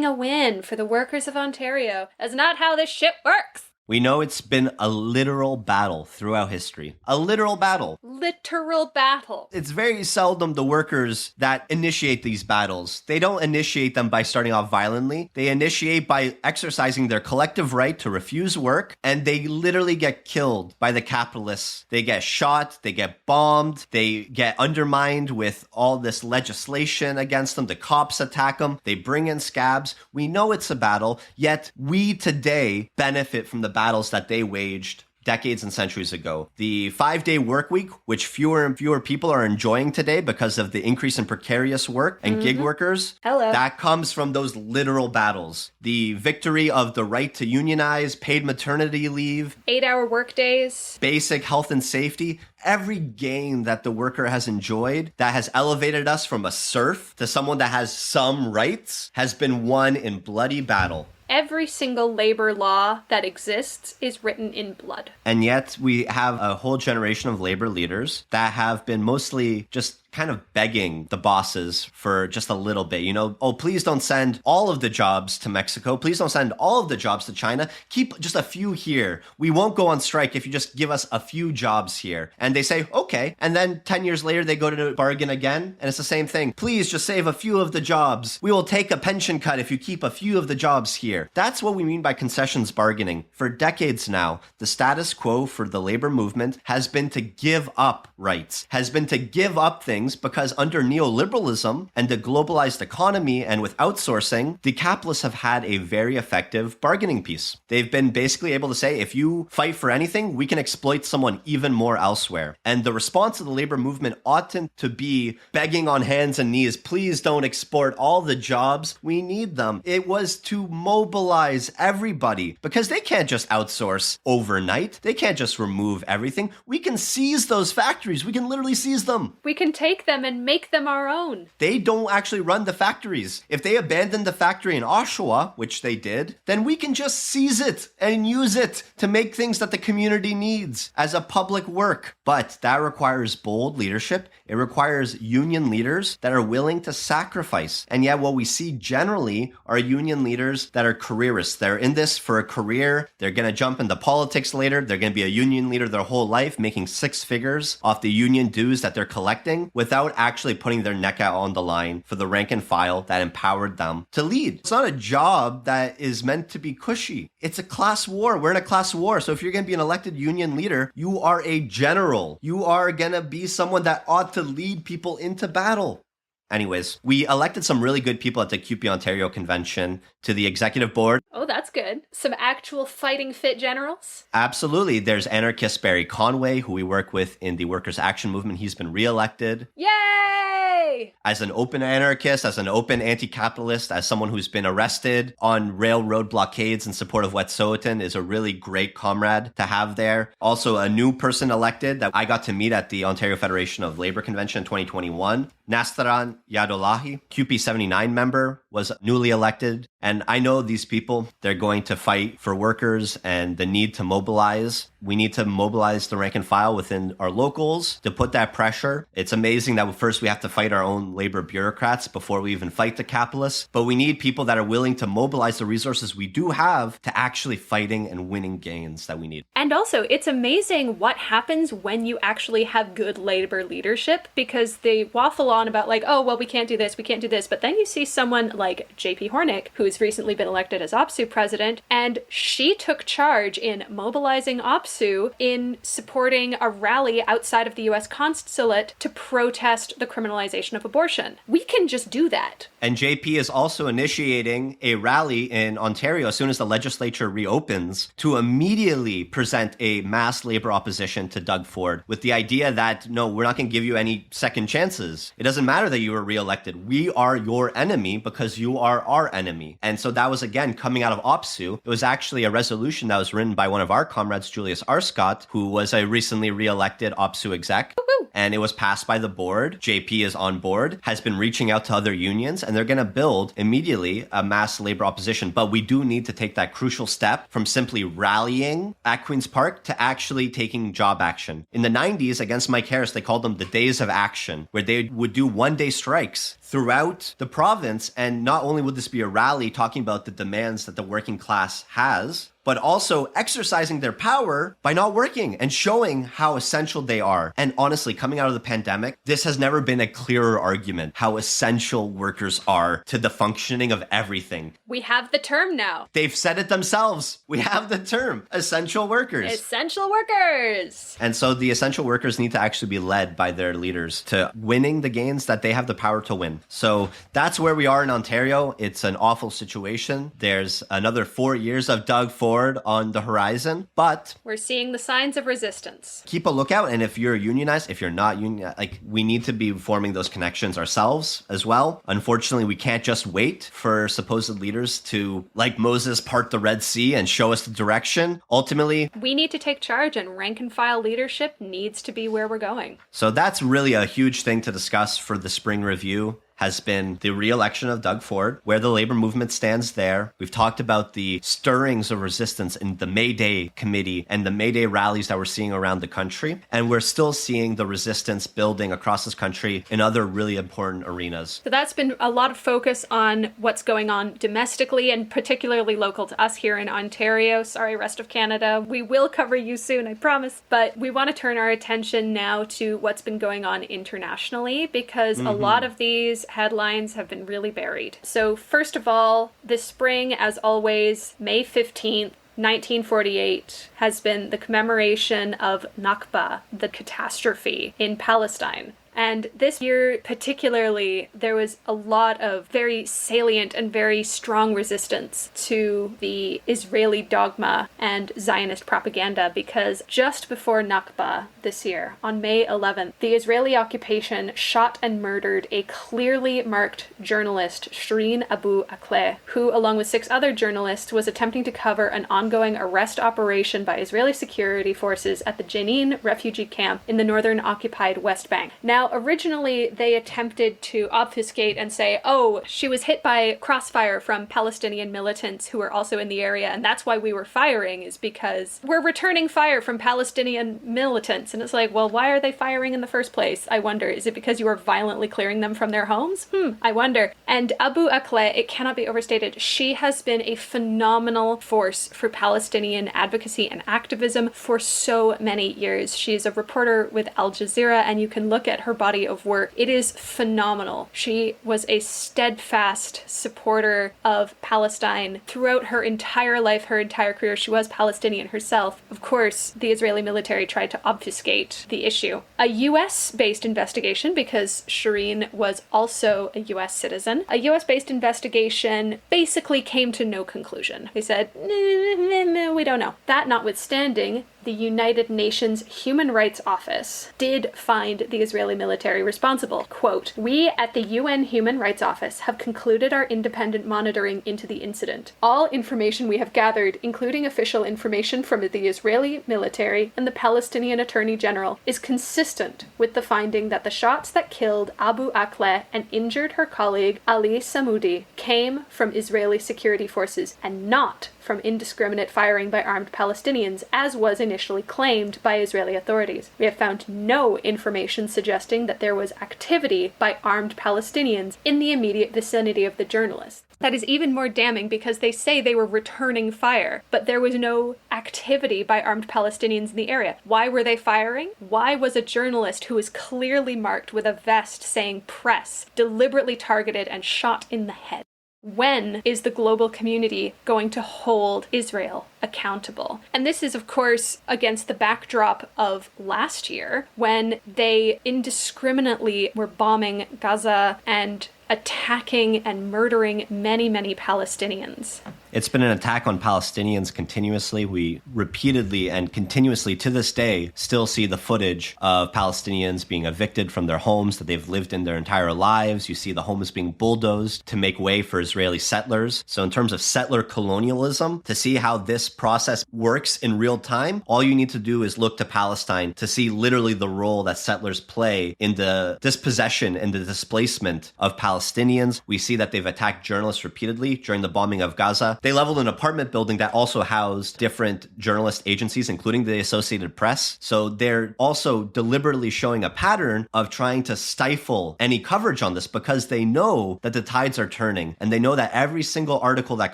Speaker 8: a win for the workers of Ontario. That's not how this shit works.
Speaker 9: We know it's been a literal battle throughout history. A literal battle.
Speaker 8: Literal battle.
Speaker 9: It's very seldom the workers that initiate these battles. They don't initiate them by starting off violently. They initiate by exercising their collective right to refuse work, and they literally get killed by the capitalists. They get shot, they get bombed, they get undermined with all this legislation against them. The cops attack them. They bring in scabs. We know it's a battle, yet we today benefit from the battles that they waged decades and centuries ago. The 5-day work week, which fewer and fewer people are enjoying today because of the increase in precarious work and gig workers, that comes from those literal battles. The victory of the right to unionize, paid maternity leave,
Speaker 8: 8-hour work days,
Speaker 9: basic health and safety. Every gain that the worker has enjoyed that has elevated us from a serf to someone that has some rights has been won in bloody battle.
Speaker 8: Every single labor law that exists is written in blood.
Speaker 9: And yet we have a whole generation of labor leaders that have been mostly just kind of begging the bosses for just a little bit, oh, please don't send all of the jobs to Mexico. Please don't send all of the jobs to China. Keep just a few here. We won't go on strike if you just give us a few jobs here. And they say, okay. And then 10 years later, they go to bargain again. And it's the same thing. Please just save a few of the jobs. We will take a pension cut if you keep a few of the jobs here. That's what we mean by concessions bargaining. For decades now, the status quo for the labor movement has been to give up rights, has been to give up things because under neoliberalism and the globalized economy and with outsourcing, the capitalists have had a very effective bargaining piece. They've been basically able to say, if you fight for anything, we can exploit someone even more elsewhere. And the response of the labor movement oughtn't to be begging on hands and knees, please don't export all the jobs. We need them. It was to mobilize everybody because they can't just outsource overnight. They can't just remove everything. We can seize those factories. We can literally seize them.
Speaker 8: We can take them and make them our own.
Speaker 9: They don't actually run the factories. If they abandon the factory in Oshawa, which they did, then we can just seize it and use it to make things that the community needs as a public work. But that requires bold leadership. It requires union leaders that are willing to sacrifice. And yet what we see generally are union leaders that are careerists. They're in this for a career. They're going to jump into politics later. They're going to be a union leader their whole life, making 6 figures off the union dues that they're collecting without actually putting their neck out on the line for the rank and file that empowered them to lead. It's not a job that is meant to be cushy. It's a class war. We're in a class war. So if you're going to be an elected union leader, you are a general. You are going to be someone that ought to lead people into battle. Anyways, we elected some really good people at the CUPE Ontario Convention to the executive board.
Speaker 8: Oh, that's good. Some actual fighting fit generals?
Speaker 9: Absolutely. There's anarchist Barry Conway, who we work with in the Workers' Action Movement. He's been reelected.
Speaker 8: Yay!
Speaker 9: As an open anarchist, as an open anti-capitalist, as someone who's been arrested on railroad blockades in support of Wet'suwet'en, is a really great comrade to have there. Also, a new person elected that I got to meet at the Ontario Federation of Labor Convention in 2021. Nastaran Yadolahi, CUPE 79 member, was newly elected. And I know these people, they're going to fight for workers and the need to mobilize. We need to mobilize the rank and file within our locals to put that pressure. It's amazing that first we have to fight our own labor bureaucrats before we even fight the capitalists. But we need people that are willing to mobilize the resources we do have to actually fighting and winning gains that we need.
Speaker 8: And also, it's amazing what happens when you actually have good labor leadership, because they waffle on about like, oh, well, we can't do this, we can't do this. But then you see someone like JP Hornick, who's recently been elected as OPSU president, and she took charge in mobilizing OPSU in supporting a rally outside of the US consulate to protest the criminalization of abortion. We can just do that.
Speaker 9: And JP is also initiating a rally in Ontario as soon as the legislature reopens to immediately present a mass labor opposition to Doug Ford with the idea that, no, we're not going to give you any second chances. It doesn't matter that you were reelected. We are your enemy because you are our enemy. And so that was, again, coming out of OPSU. It was actually a resolution that was written by one of our comrades, Julius Arscott, who was a recently reelected OPSU exec.
Speaker 8: Woo-hoo.
Speaker 9: And it was passed by the board. JP is on board, has been reaching out to other unions, and they're going to build immediately a mass labor opposition. But we do need to take that crucial step from simply rallying at Queen's Park to actually taking job action. In the 90s, against Mike Harris, they called them the Days of Action, where they would do one-day strikes throughout the province. And not only would this be a rally talking about the demands that the working class has, but also exercising their power by not working and showing how essential they are. And honestly, coming out of the pandemic, this has never been a clearer argument how essential workers are to the functioning of everything.
Speaker 8: We have the term now.
Speaker 9: They've said it themselves. We have the term, essential workers.
Speaker 8: Essential workers.
Speaker 9: And so the essential workers need to actually be led by their leaders to winning the gains that they have the power to win. So that's where we are in Ontario. It's an awful situation. There's another 4 years of Doug Ford forward on the horizon, but
Speaker 8: we're seeing the signs of resistance.
Speaker 9: Keep a lookout. And if you're unionized, if you're not unionized, like, we need to be forming those connections ourselves as well. Unfortunately, we can't just wait for supposed leaders to, like Moses, part the Red Sea and show us the direction. Ultimately,
Speaker 8: we need to take charge, and rank and file leadership needs to be where we're going.
Speaker 9: So that's really a huge thing to discuss for the spring review. Has been the re-election of Doug Ford, where the labor movement stands there. We've talked about the stirrings of resistance in the May Day committee and the May Day rallies that we're seeing around the country. And we're still seeing the resistance building across this country in other really important arenas.
Speaker 8: So that's been a lot of focus on what's going on domestically and particularly local to us here in Ontario. Sorry, rest of Canada. We will cover you soon, I promise. But we want to turn our attention now to what's been going on internationally, because a lot of these headlines have been really buried. So first of all, this spring, as always, May 15th, 1948 has been the commemoration of Nakba, the catastrophe in Palestine. And this year particularly, there was a lot of very salient and very strong resistance to the Israeli dogma and Zionist propaganda, because just before Nakba this year, on May 11th, the Israeli occupation shot and murdered a clearly marked journalist, Shireen Abu Akleh, who, along with 6 other journalists, was attempting to cover an ongoing arrest operation by Israeli security forces at the Jenin refugee camp in the northern occupied West Bank. Now, originally, they attempted to obfuscate and say, oh, she was hit by crossfire from Palestinian militants who were also in the area, and that's why we were firing, is because we're returning fire from Palestinian militants. And it's like, well, why are they firing in the first place? I wonder. Is it because you were violently clearing them from their homes? I wonder. And Abu Akleh, it cannot be overstated, she has been a phenomenal force for Palestinian advocacy and activism for so many years. She's a reporter with Al Jazeera, and you can look at her body of work. It is phenomenal. She was a steadfast supporter of Palestine throughout her entire life, her entire career. She was Palestinian herself. Of course, the Israeli military tried to obfuscate the issue. A US-based investigation, because Shireen was also a US citizen, a US-based investigation basically came to no conclusion. They said, we don't know. That notwithstanding, the United Nations Human Rights Office did find the Israeli military responsible. Quote, "We at the UN Human Rights Office have concluded our independent monitoring into the incident. All information we have gathered, including official information from the Israeli military and the Palestinian Attorney General, is consistent with the finding that the shots that killed Abu Akleh and injured her colleague Ali Samoudi came from Israeli security forces and not from indiscriminate firing by armed Palestinians, as was initially claimed by Israeli authorities. We have found no information suggesting that there was activity by armed Palestinians in the immediate vicinity of the journalist." That is even more damning, because they say they were returning fire, but there was no activity by armed Palestinians in the area. Why were they firing? Why was a journalist who was clearly marked with a vest saying press deliberately targeted and shot in the head? When is the global community going to hold Israel accountable? And this is, of course, against the backdrop of last year, when they indiscriminately were bombing Gaza and attacking and murdering many, many Palestinians.
Speaker 9: It's been an attack on Palestinians continuously. We repeatedly and continuously to this day still see the footage of Palestinians being evicted from their homes that they've lived in their entire lives. You see the homes being bulldozed to make way for Israeli settlers. So in terms of settler colonialism, to see how this process works in real time, all you need to do is look to Palestine to see literally the role that settlers play in the dispossession and the displacement of Palestinians. We see that they've attacked journalists repeatedly during the bombing of Gaza. They leveled an apartment building that also housed different journalist agencies, including the Associated Press. So they're also deliberately showing a pattern of trying to stifle any coverage on this, because they know that the tides are turning, and they know that every single article that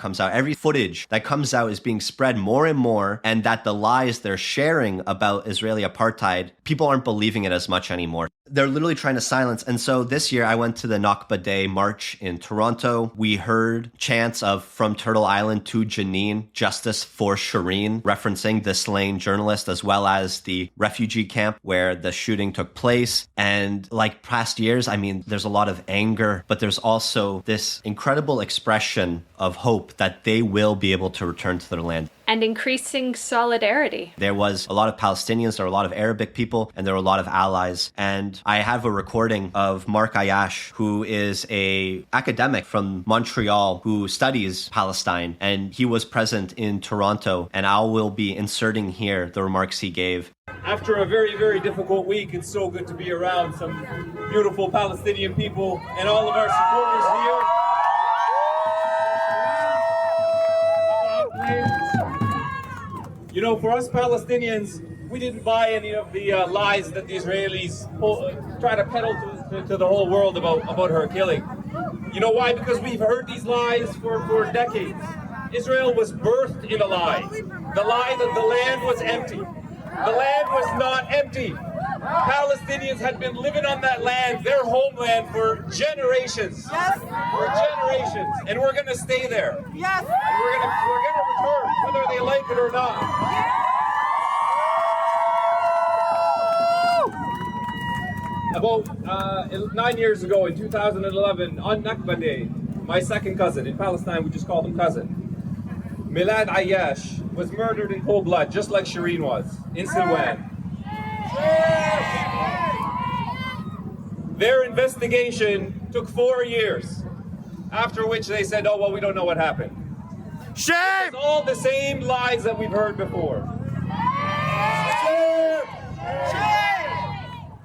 Speaker 9: comes out, every footage that comes out is being spread more and more, and that the lies they're sharing about Israeli apartheid, people aren't believing it as much anymore. They're literally trying to silence. And so this year I went to the Nakba Day march in Toronto. We heard chants of "From Turtle Island to Jenin, justice for Shireen," referencing the slain journalist, as well as the refugee camp where the shooting took place. And like past years, I mean, there's a lot of anger, but there's also this incredible expression of hope that they will be able to return to their land.
Speaker 8: and increasing solidarity.
Speaker 9: There was a lot of Palestinians, there were a lot of Arabic people, and there were a lot of allies. And I have a recording of Mark Ayash, who is a academic from Montreal who studies Palestine, and he was present in Toronto, and I will be inserting here the remarks he gave.
Speaker 10: After a very, very difficult week, it's so good to be around some beautiful Palestinian people and all of our supporters here. You know, for us Palestinians, we didn't buy any of the lies that the Israelis try to peddle to the whole world about her killing. You know why? Because we've heard these lies for decades. Israel was birthed in a lie. The lie that the land was empty. The land was not empty. Palestinians had been living on that land, their homeland, for generations. Yes. For generations. And we're going to stay there. Yes. And we're going to return, whether they like it or not. About 9 years ago, in 2011, on Nakba Day, my second cousin, in Palestine we just call him cousin, Milad Ayash, was murdered in cold blood, just like Shireen was, in Silwan. Their investigation took 4 years, after which they said, oh, well, we don't know what happened. Shame! It's all the same lies that we've heard before. Shame! Shame!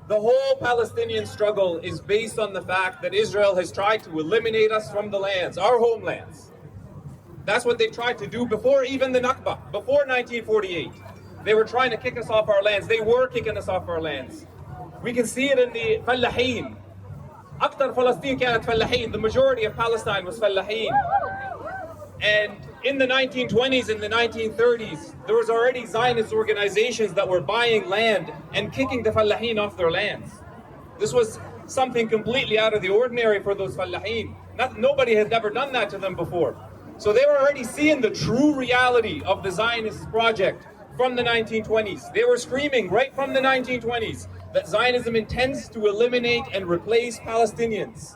Speaker 10: The whole Palestinian struggle is based on the fact that Israel has tried to eliminate us from the lands, our homelands. That's what they've tried to do before even the Nakba, before 1948. They were trying to kick us off our lands. They were kicking us off our lands. We can see it in the Fallahin. أكثر فلسطين كانت فلاحين. The majority of Palestine was Fallahin. And in the 1920s and the 1930s, there was already Zionist organizations that were buying land and kicking the Fallahin off their lands. This was something completely out of the ordinary for those Fallahin. Nobody had ever done that to them before. So they were already seeing the true reality of the Zionist project from the 1920s. They were screaming right from the 1920s that Zionism intends to eliminate and replace Palestinians.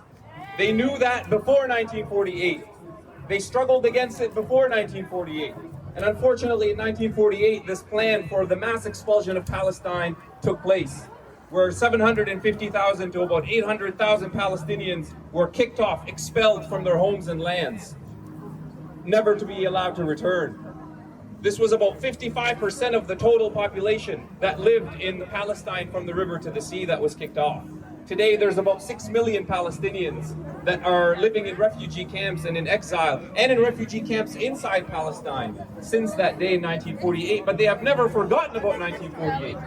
Speaker 10: They knew that before 1948. They struggled against it before 1948. And unfortunately, in 1948, this plan for the mass expulsion of Palestine took place, where 750,000 to about 800,000 Palestinians were kicked off, expelled from their homes and lands, never to be allowed to return. This was about 55% of the total population that lived in Palestine from the river to the sea that was kicked off. Today, there's about 6 million Palestinians that are living in refugee camps and in exile, and in refugee camps inside Palestine since that day in 1948, but they have never forgotten about 1948.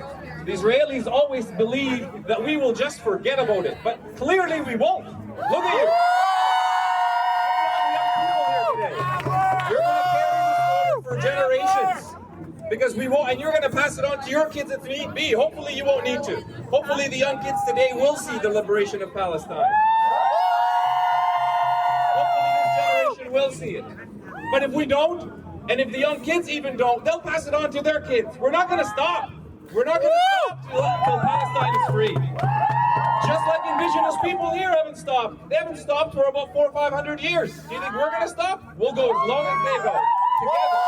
Speaker 10: The Israelis always believe that we will just forget about it, but clearly we won't. Look at you. You're going to carry this forward for generations. Because we won't, and you're going to pass it on to your kids if need be. Hopefully you won't need to. Hopefully the young kids today will see the liberation of Palestine. Hopefully this generation will see it. But if we don't, and if the young kids even don't, they'll pass it on to their kids. We're not going to stop. We're not going to stop till Palestine is free. Just like indigenous people here haven't stopped. They haven't stopped for about 400 or 500 years. Do you think we're going to stop? We'll go as long as they go. Together.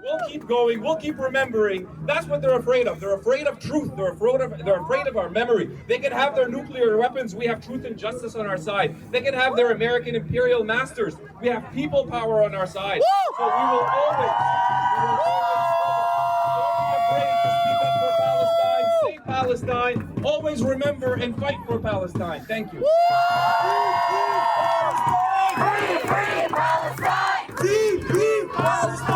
Speaker 10: We'll keep going, we'll keep remembering. That's what they're afraid of. They're afraid of truth. They're afraid of our memory. They can have their nuclear weapons. We have truth and justice on our side. They can have their American imperial masters. We have people power on our side. So we will always don't be afraid to speak up for Palestine, save Palestine, always remember and fight for Palestine. Thank you.
Speaker 5: Free, free Palestine! Free, free Palestine!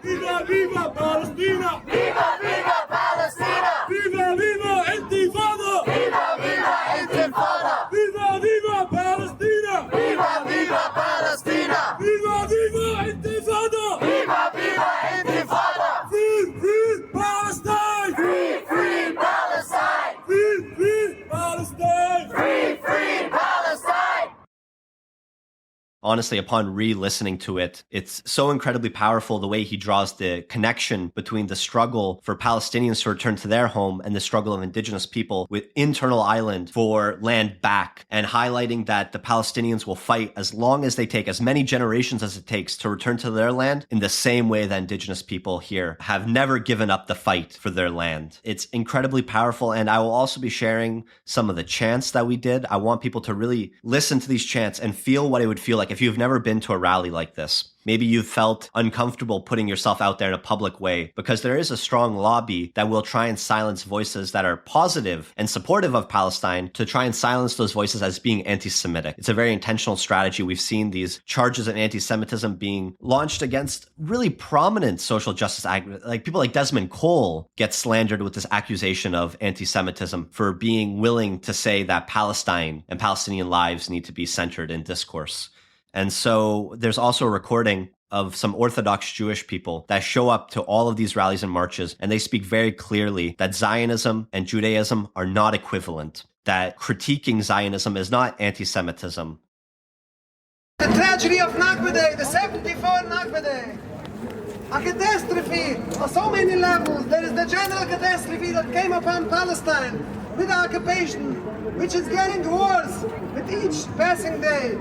Speaker 5: Viva, viva Palestina! Viva, viva Palestina! Viva, viva Intifada! Viva, viva Intifada! Viva, viva Palestina! Viva, viva Palestina! Viva, viva Intifada! Viva, viva Intifada! Free, free Palestine! Free, free Palestine! Free, free Palestine! Free, free Palestine!
Speaker 9: honestly, upon re-listening to it, it's so incredibly powerful the way he draws the connection between the struggle for Palestinians to return to their home and the struggle of indigenous people with internal island for land back, and highlighting that the Palestinians will fight as long as they take, as many generations as it takes to return to their land, in the same way that indigenous people here have never given up the fight for their land. It's incredibly powerful, and I will also be sharing some of the chants that we did. I want people to really listen to these chants and feel what it would feel like if you've never been to a rally like this. Maybe you've felt uncomfortable putting yourself out there in a public way, because there is a strong lobby that will try and silence voices that are positive and supportive of Palestine, to try and silence those voices as being anti-Semitic. It's a very intentional strategy. We've seen these charges of anti-Semitism being launched against really prominent social justice activists. Like people like Desmond Cole get slandered with this accusation of anti-Semitism for being willing to say that Palestine and Palestinian lives need to be centered in discourse. And so there's also a recording of some Orthodox Jewish people that show up to all of these rallies and marches, and they speak very clearly that Zionism and Judaism are not equivalent, that critiquing Zionism is not anti-Semitism.
Speaker 11: The tragedy of Nakba Day, the 74 Nakba Day, a catastrophe on so many levels. There is the general catastrophe that came upon Palestine with the occupation, which is getting worse with each passing day.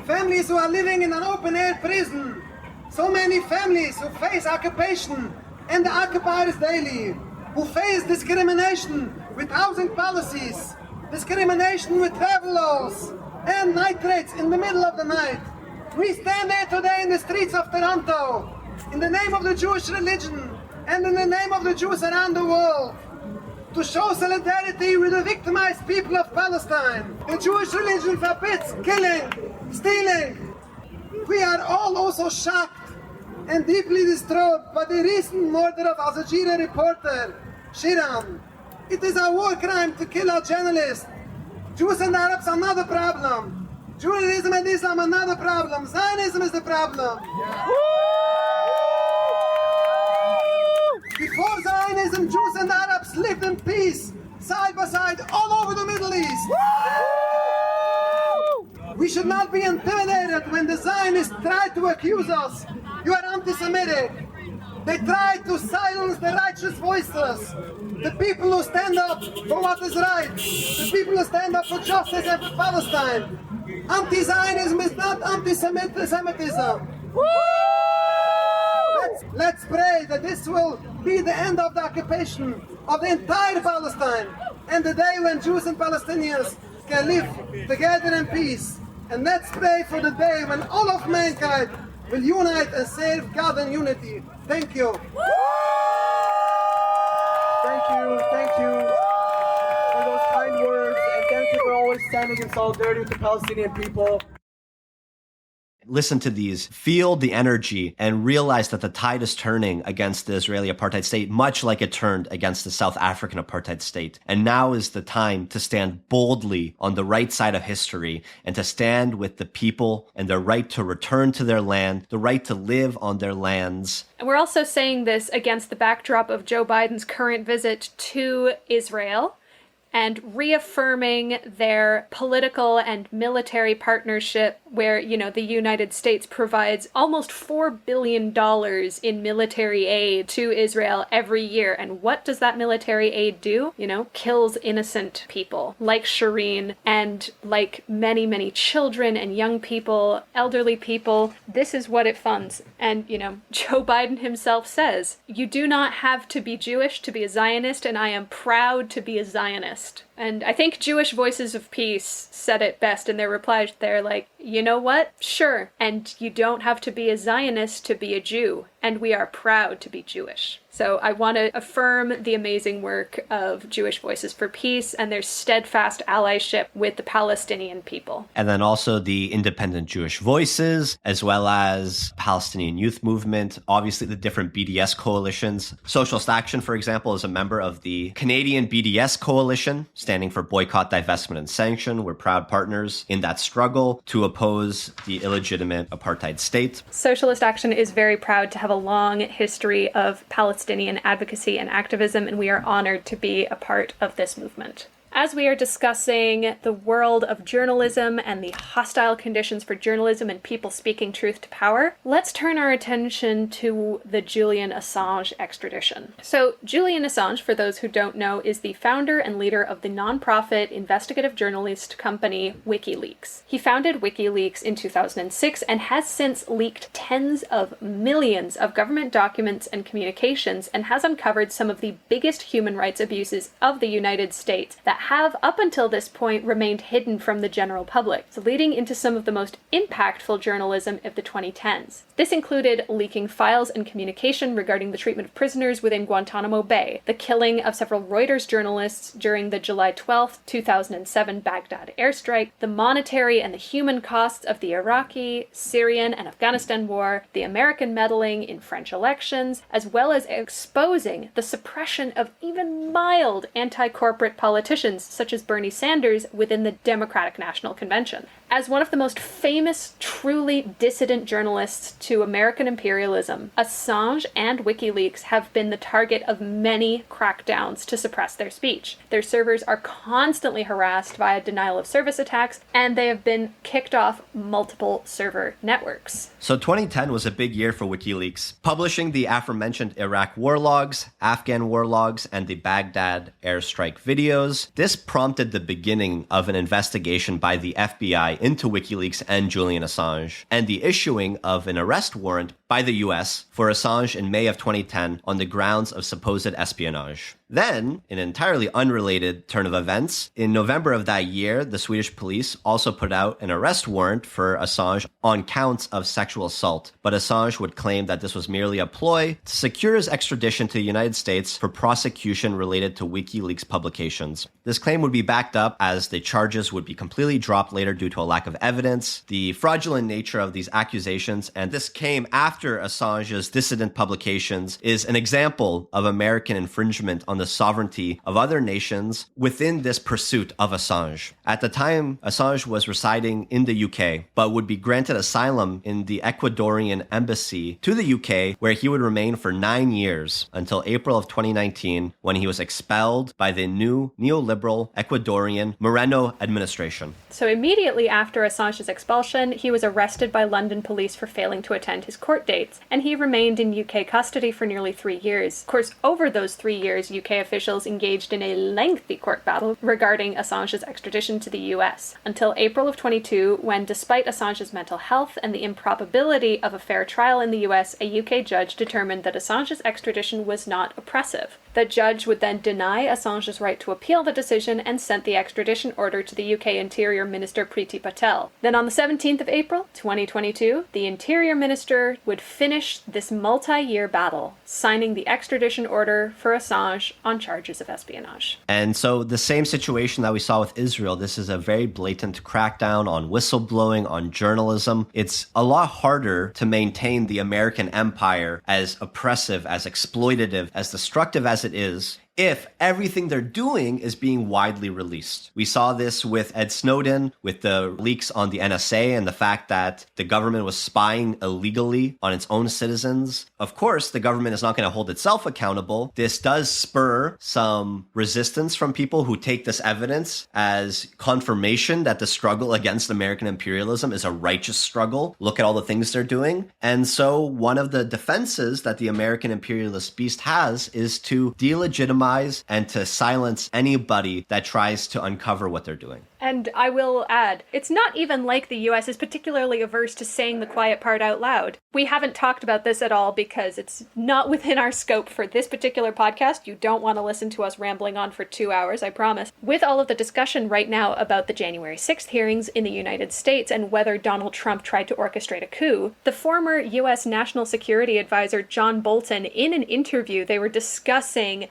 Speaker 11: Families who are living in an open-air prison. So many families who face occupation and the occupiers daily, who face discrimination with housing policies, discrimination with travel laws, and nitrates in the middle of the night. We stand there today in the streets of Toronto, in the name of the Jewish religion and in the name of the Jews around the world, to show solidarity with the victimized people of Palestine. The Jewish religion forbids killing, stealing. We are all also shocked and deeply distraught by the recent murder of Al Jazeera reporter Shiram. It is a war crime to kill a journalist. Jews and Arabs are not the problem. Judaism and Islam are not the problem. Zionism is the problem. Before Zionism, Jews and Arabs lived in peace, side by side, all over the Middle East. We should not be intimidated when the Zionists try to accuse us. You are anti-Semitic. They try to silence the righteous voices, the people who stand up for what is right, the people who stand up for justice and for Palestine. Anti-Zionism is not anti-Semitism. Let's pray that this will be the end of the occupation of the entire Palestine, and the day when Jews and Palestinians can live together in peace. And let's pray for the day when all of mankind will unite and serve God in unity. Thank you.
Speaker 12: Thank you for those kind words, and thank you for always standing in solidarity with the Palestinian people.
Speaker 9: Listen to these, feel the energy, and realize that the tide is turning against the Israeli apartheid state, much like it turned against the South African apartheid state. And now is the time to stand boldly on the right side of history, and to stand with the people and their right to return to their land, the right to live on their lands.
Speaker 8: And we're also saying this against the backdrop of Joe Biden's current visit to Israel, and reaffirming their political and military partnership where, the United States provides almost $4 billion in military aid to Israel every year. And what does that military aid do? Kills innocent people like Shireen and like many, many children and young people, elderly people. This is what it funds. And, Joe Biden himself says, you do not have to be Jewish to be a Zionist, and I am proud to be a Zionist. And I think Jewish Voices of Peace said it best in their replies. They're like, you know what? Sure. And you don't have to be a Zionist to be a Jew. And we are proud to be Jewish. So I want to affirm the amazing work of Jewish Voices for Peace and their steadfast allyship with the Palestinian people.
Speaker 9: And then also the Independent Jewish Voices, as well as Palestinian Youth Movement, obviously the different BDS coalitions. Socialist Action, for example, is a member of the Canadian BDS Coalition, standing for Boycott, Divestment, and Sanction. We're proud partners in that struggle to oppose the illegitimate apartheid state.
Speaker 8: Socialist Action is very proud to have a long history of Palestinian advocacy and activism, and we are honored to be a part of this movement. As we are discussing the world of journalism and the hostile conditions for journalism and people speaking truth to power, let's turn our attention to the Julian Assange extradition. So, Julian Assange, for those who don't know, is the founder and leader of the nonprofit investigative journalist company WikiLeaks. He founded WikiLeaks in 2006 and has since leaked tens of millions of government documents and communications and has uncovered some of the biggest human rights abuses of the United States that have, up until this point, remained hidden from the general public, so leading into some of the most impactful journalism of the 2010s. This included leaking files and communication regarding the treatment of prisoners within Guantanamo Bay, the killing of several Reuters journalists during the July 12, 2007 Baghdad airstrike, the monetary and the human costs of the Iraqi, Syrian, and Afghanistan war, the American meddling in French elections, as well as exposing the suppression of even mild anti-corporate politicians such as Bernie Sanders within the Democratic National Convention. As one of the most famous, truly dissident journalists to American imperialism, Assange and WikiLeaks have been the target of many crackdowns to suppress their speech. Their servers are constantly harassed via denial of service attacks, and they have been kicked off multiple server networks.
Speaker 9: So 2010 was a big year for WikiLeaks, publishing the aforementioned Iraq war logs, Afghan war logs, and the Baghdad airstrike videos. This prompted the beginning of an investigation by the FBI into WikiLeaks and Julian Assange, and the issuing of an arrest warrant by the US for Assange in May of 2010 on the grounds of supposed espionage. Then, in an entirely unrelated turn of events, in November of that year, the Swedish police also put out an arrest warrant for Assange on counts of sexual assault. But Assange would claim that this was merely a ploy to secure his extradition to the United States for prosecution related to WikiLeaks publications. This claim would be backed up as the charges would be completely dropped later due to a lack of evidence, the fraudulent nature of these accusations, and this came after Assange's dissident publications is an example of American infringement on the sovereignty of other nations within this pursuit of Assange. At the time, Assange was residing in the UK, but would be granted asylum in the Ecuadorian embassy to the UK, where he would remain for 9 years until April of 2019, when he was expelled by the new neoliberal Ecuadorian Moreno administration.
Speaker 8: So immediately after Assange's expulsion, he was arrested by London police for failing to attend his court dates, and he remained in UK custody for nearly 3 years. Of course, over those 3 years, UK officials engaged in a lengthy court battle regarding Assange's extradition to the US, until April of 22, when, despite Assange's mental health and the improbability of a fair trial in the US, a UK judge determined that Assange's extradition was not oppressive. The judge would then deny Assange's right to appeal the decision and sent the extradition order to the UK Interior Minister Priti Patel. Then on the 17th of April, 2022, the Interior Minister would finish this multi-year battle, signing the extradition order for Assange on charges of espionage.
Speaker 9: And so the same situation that we saw with Israel, this is a very blatant crackdown on whistleblowing, on journalism. It's a lot harder to maintain the American empire as oppressive, as exploitative, as destructive as it is, if everything they're doing is being widely released. We saw this with Ed Snowden, with the leaks on the NSA and the fact that the government was spying illegally on its own citizens. Of course, the government is not going to hold itself accountable. This does spur some resistance from people who take this evidence as confirmation that the struggle against American imperialism is a righteous struggle. Look at all the things they're doing. And so one of the defenses that the American imperialist beast has is to delegitimize and to silence anybody that tries to uncover what they're doing.
Speaker 8: And I will add, it's not even like the US is particularly averse to saying the quiet part out loud. We haven't talked about this at all because it's not within our scope for this particular podcast. You don't want to listen to us rambling on for 2 hours, I promise. With all of the discussion right now about the January 6th hearings in the United States and whether Donald Trump tried to orchestrate a coup, the former US National Security Advisor John Bolton, in an interview, they were discussing,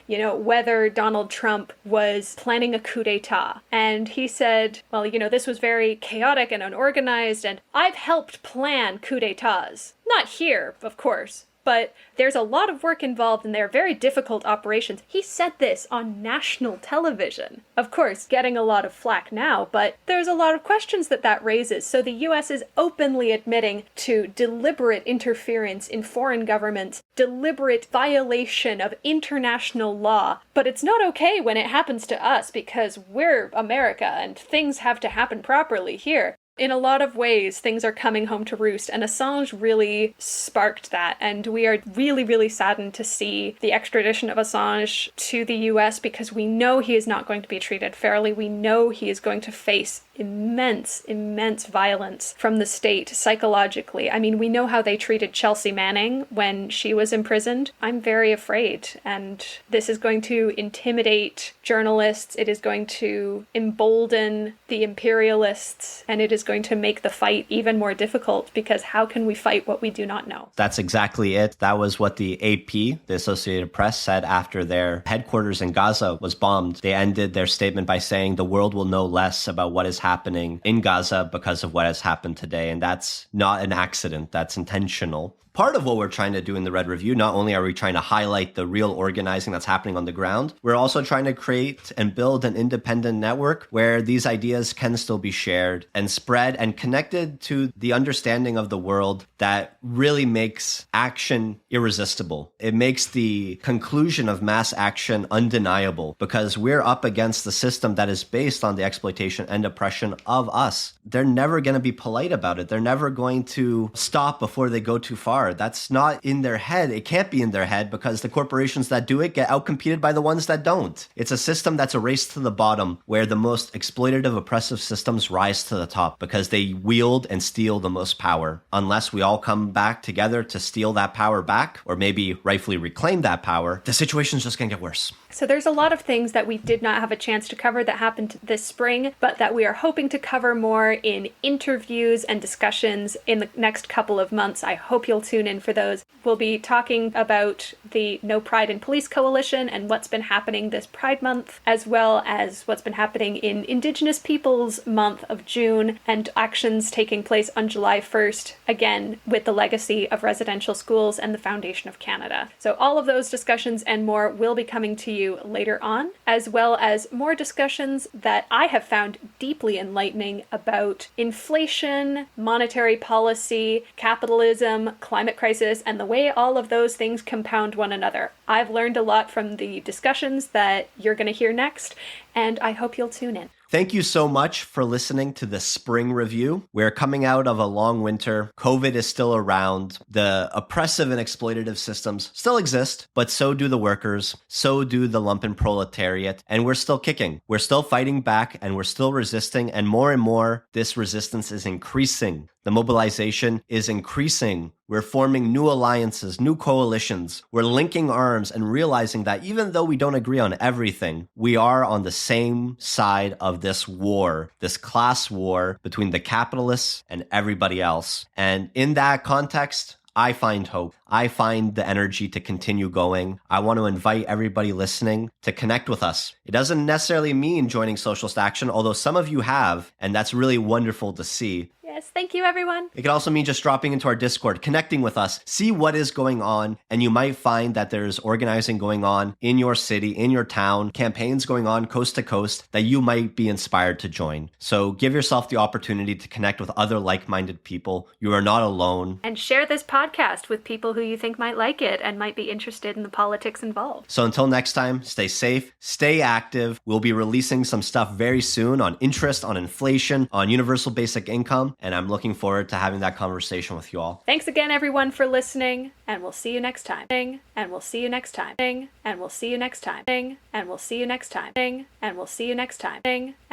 Speaker 8: whether Donald Trump was planning a coup d'etat. And he said, well, this was very chaotic and unorganized, and I've helped plan coup d'etats. Not here, of course, but there's a lot of work involved and they're very difficult operations. He said this on national television. Of course, getting a lot of flack now, but there's a lot of questions that raises. So the US is openly admitting to deliberate interference in foreign governments, deliberate violation of international law. But it's not okay when it happens to us because we're America and things have to happen properly here. In a lot of ways, things are coming home to roost, and Assange really sparked that. And we are really, really saddened to see the extradition of Assange to the US because we know he is not going to be treated fairly. We know he is going to face immense violence from the state psychologically. I mean, we know how they treated Chelsea Manning when she was imprisoned. I'm very afraid, and this is going to intimidate journalists. It is going to embolden the imperialists, and it is going to make the fight even more difficult because how can we fight what we do not know?
Speaker 9: That's exactly it. That was what the AP, the Associated Press, said after their headquarters in Gaza was bombed. They ended their statement by saying the world will know less about what is happening in Gaza because of what has happened today. And that's not an accident. That's intentional. Part of what we're trying to do in the Red Review, not only are we trying to highlight the real organizing that's happening on the ground, we're also trying to create and build an independent network where these ideas can still be shared and spread and connected to the understanding of the world that really makes action irresistible. It makes the conclusion of mass action undeniable because we're up against the system that is based on the exploitation and oppression of us. They're never going to be polite about it. They're never going to stop before they go too far. That's not in their head. It can't be in their head because the corporations that do it get outcompeted by the ones that don't. It's a system that's a race to the bottom where the most exploitative, oppressive systems rise to the top because they wield and steal the most power. Unless we all come back together to steal that power back or maybe rightfully reclaim that power, the situation's just going to get worse.
Speaker 8: So there's a lot of things that we did not have a chance to cover that happened this spring, but that we are hoping to cover more in interviews and discussions in the next couple of months. I hope you'll tune in for those. We'll be talking about the No Pride in Police Coalition and what's been happening this Pride Month, as well as what's been happening in Indigenous Peoples Month of June and actions taking place on July 1st, again, with the legacy of residential schools and the Foundation of Canada. So all of those discussions and more will be coming to you later on, as well as more discussions that I have found deeply enlightening about inflation, monetary policy, capitalism, climate crisis, and the way all of those things compound one another. I've learned a lot from the discussions that you're going to hear next, and I hope you'll tune in.
Speaker 9: Thank you so much for listening to the Spring Review. We're coming out of a long winter. COVID is still around. The oppressive and exploitative systems still exist, but so do the workers, so do the lumpen proletariat, and we're still kicking. We're still fighting back, and we're still resisting, and more, this resistance is increasing. The mobilization is increasing. We're forming new alliances, new coalitions. We're linking arms and realizing that even though we don't agree on everything, we are on the same side of this war, this class war between the capitalists and everybody else. And in that context, I find hope. I find the energy to continue going. I want to invite everybody listening to connect with us. It doesn't necessarily mean joining Socialist Action, although some of you have, and that's really wonderful to see.
Speaker 8: Yes, thank you, everyone.
Speaker 9: It could also mean just dropping into our Discord, connecting with us, see what is going on, and you might find that there's organizing going on in your city, in your town, campaigns going on coast to coast that you might be inspired to join. So give yourself the opportunity to connect with other like-minded people. You are not alone.
Speaker 8: And share this podcast with people who you think might like it and might be interested in the politics involved.
Speaker 9: So until next time, stay safe, stay active. We'll be releasing some stuff very soon on interest, on inflation, on universal basic income. And I'm looking forward to having that conversation with you all.
Speaker 8: Thanks again, everyone, for listening, and we'll see you next time. And we'll see you next time. And we'll see you next time. And we'll see you next time. And we'll see you next time.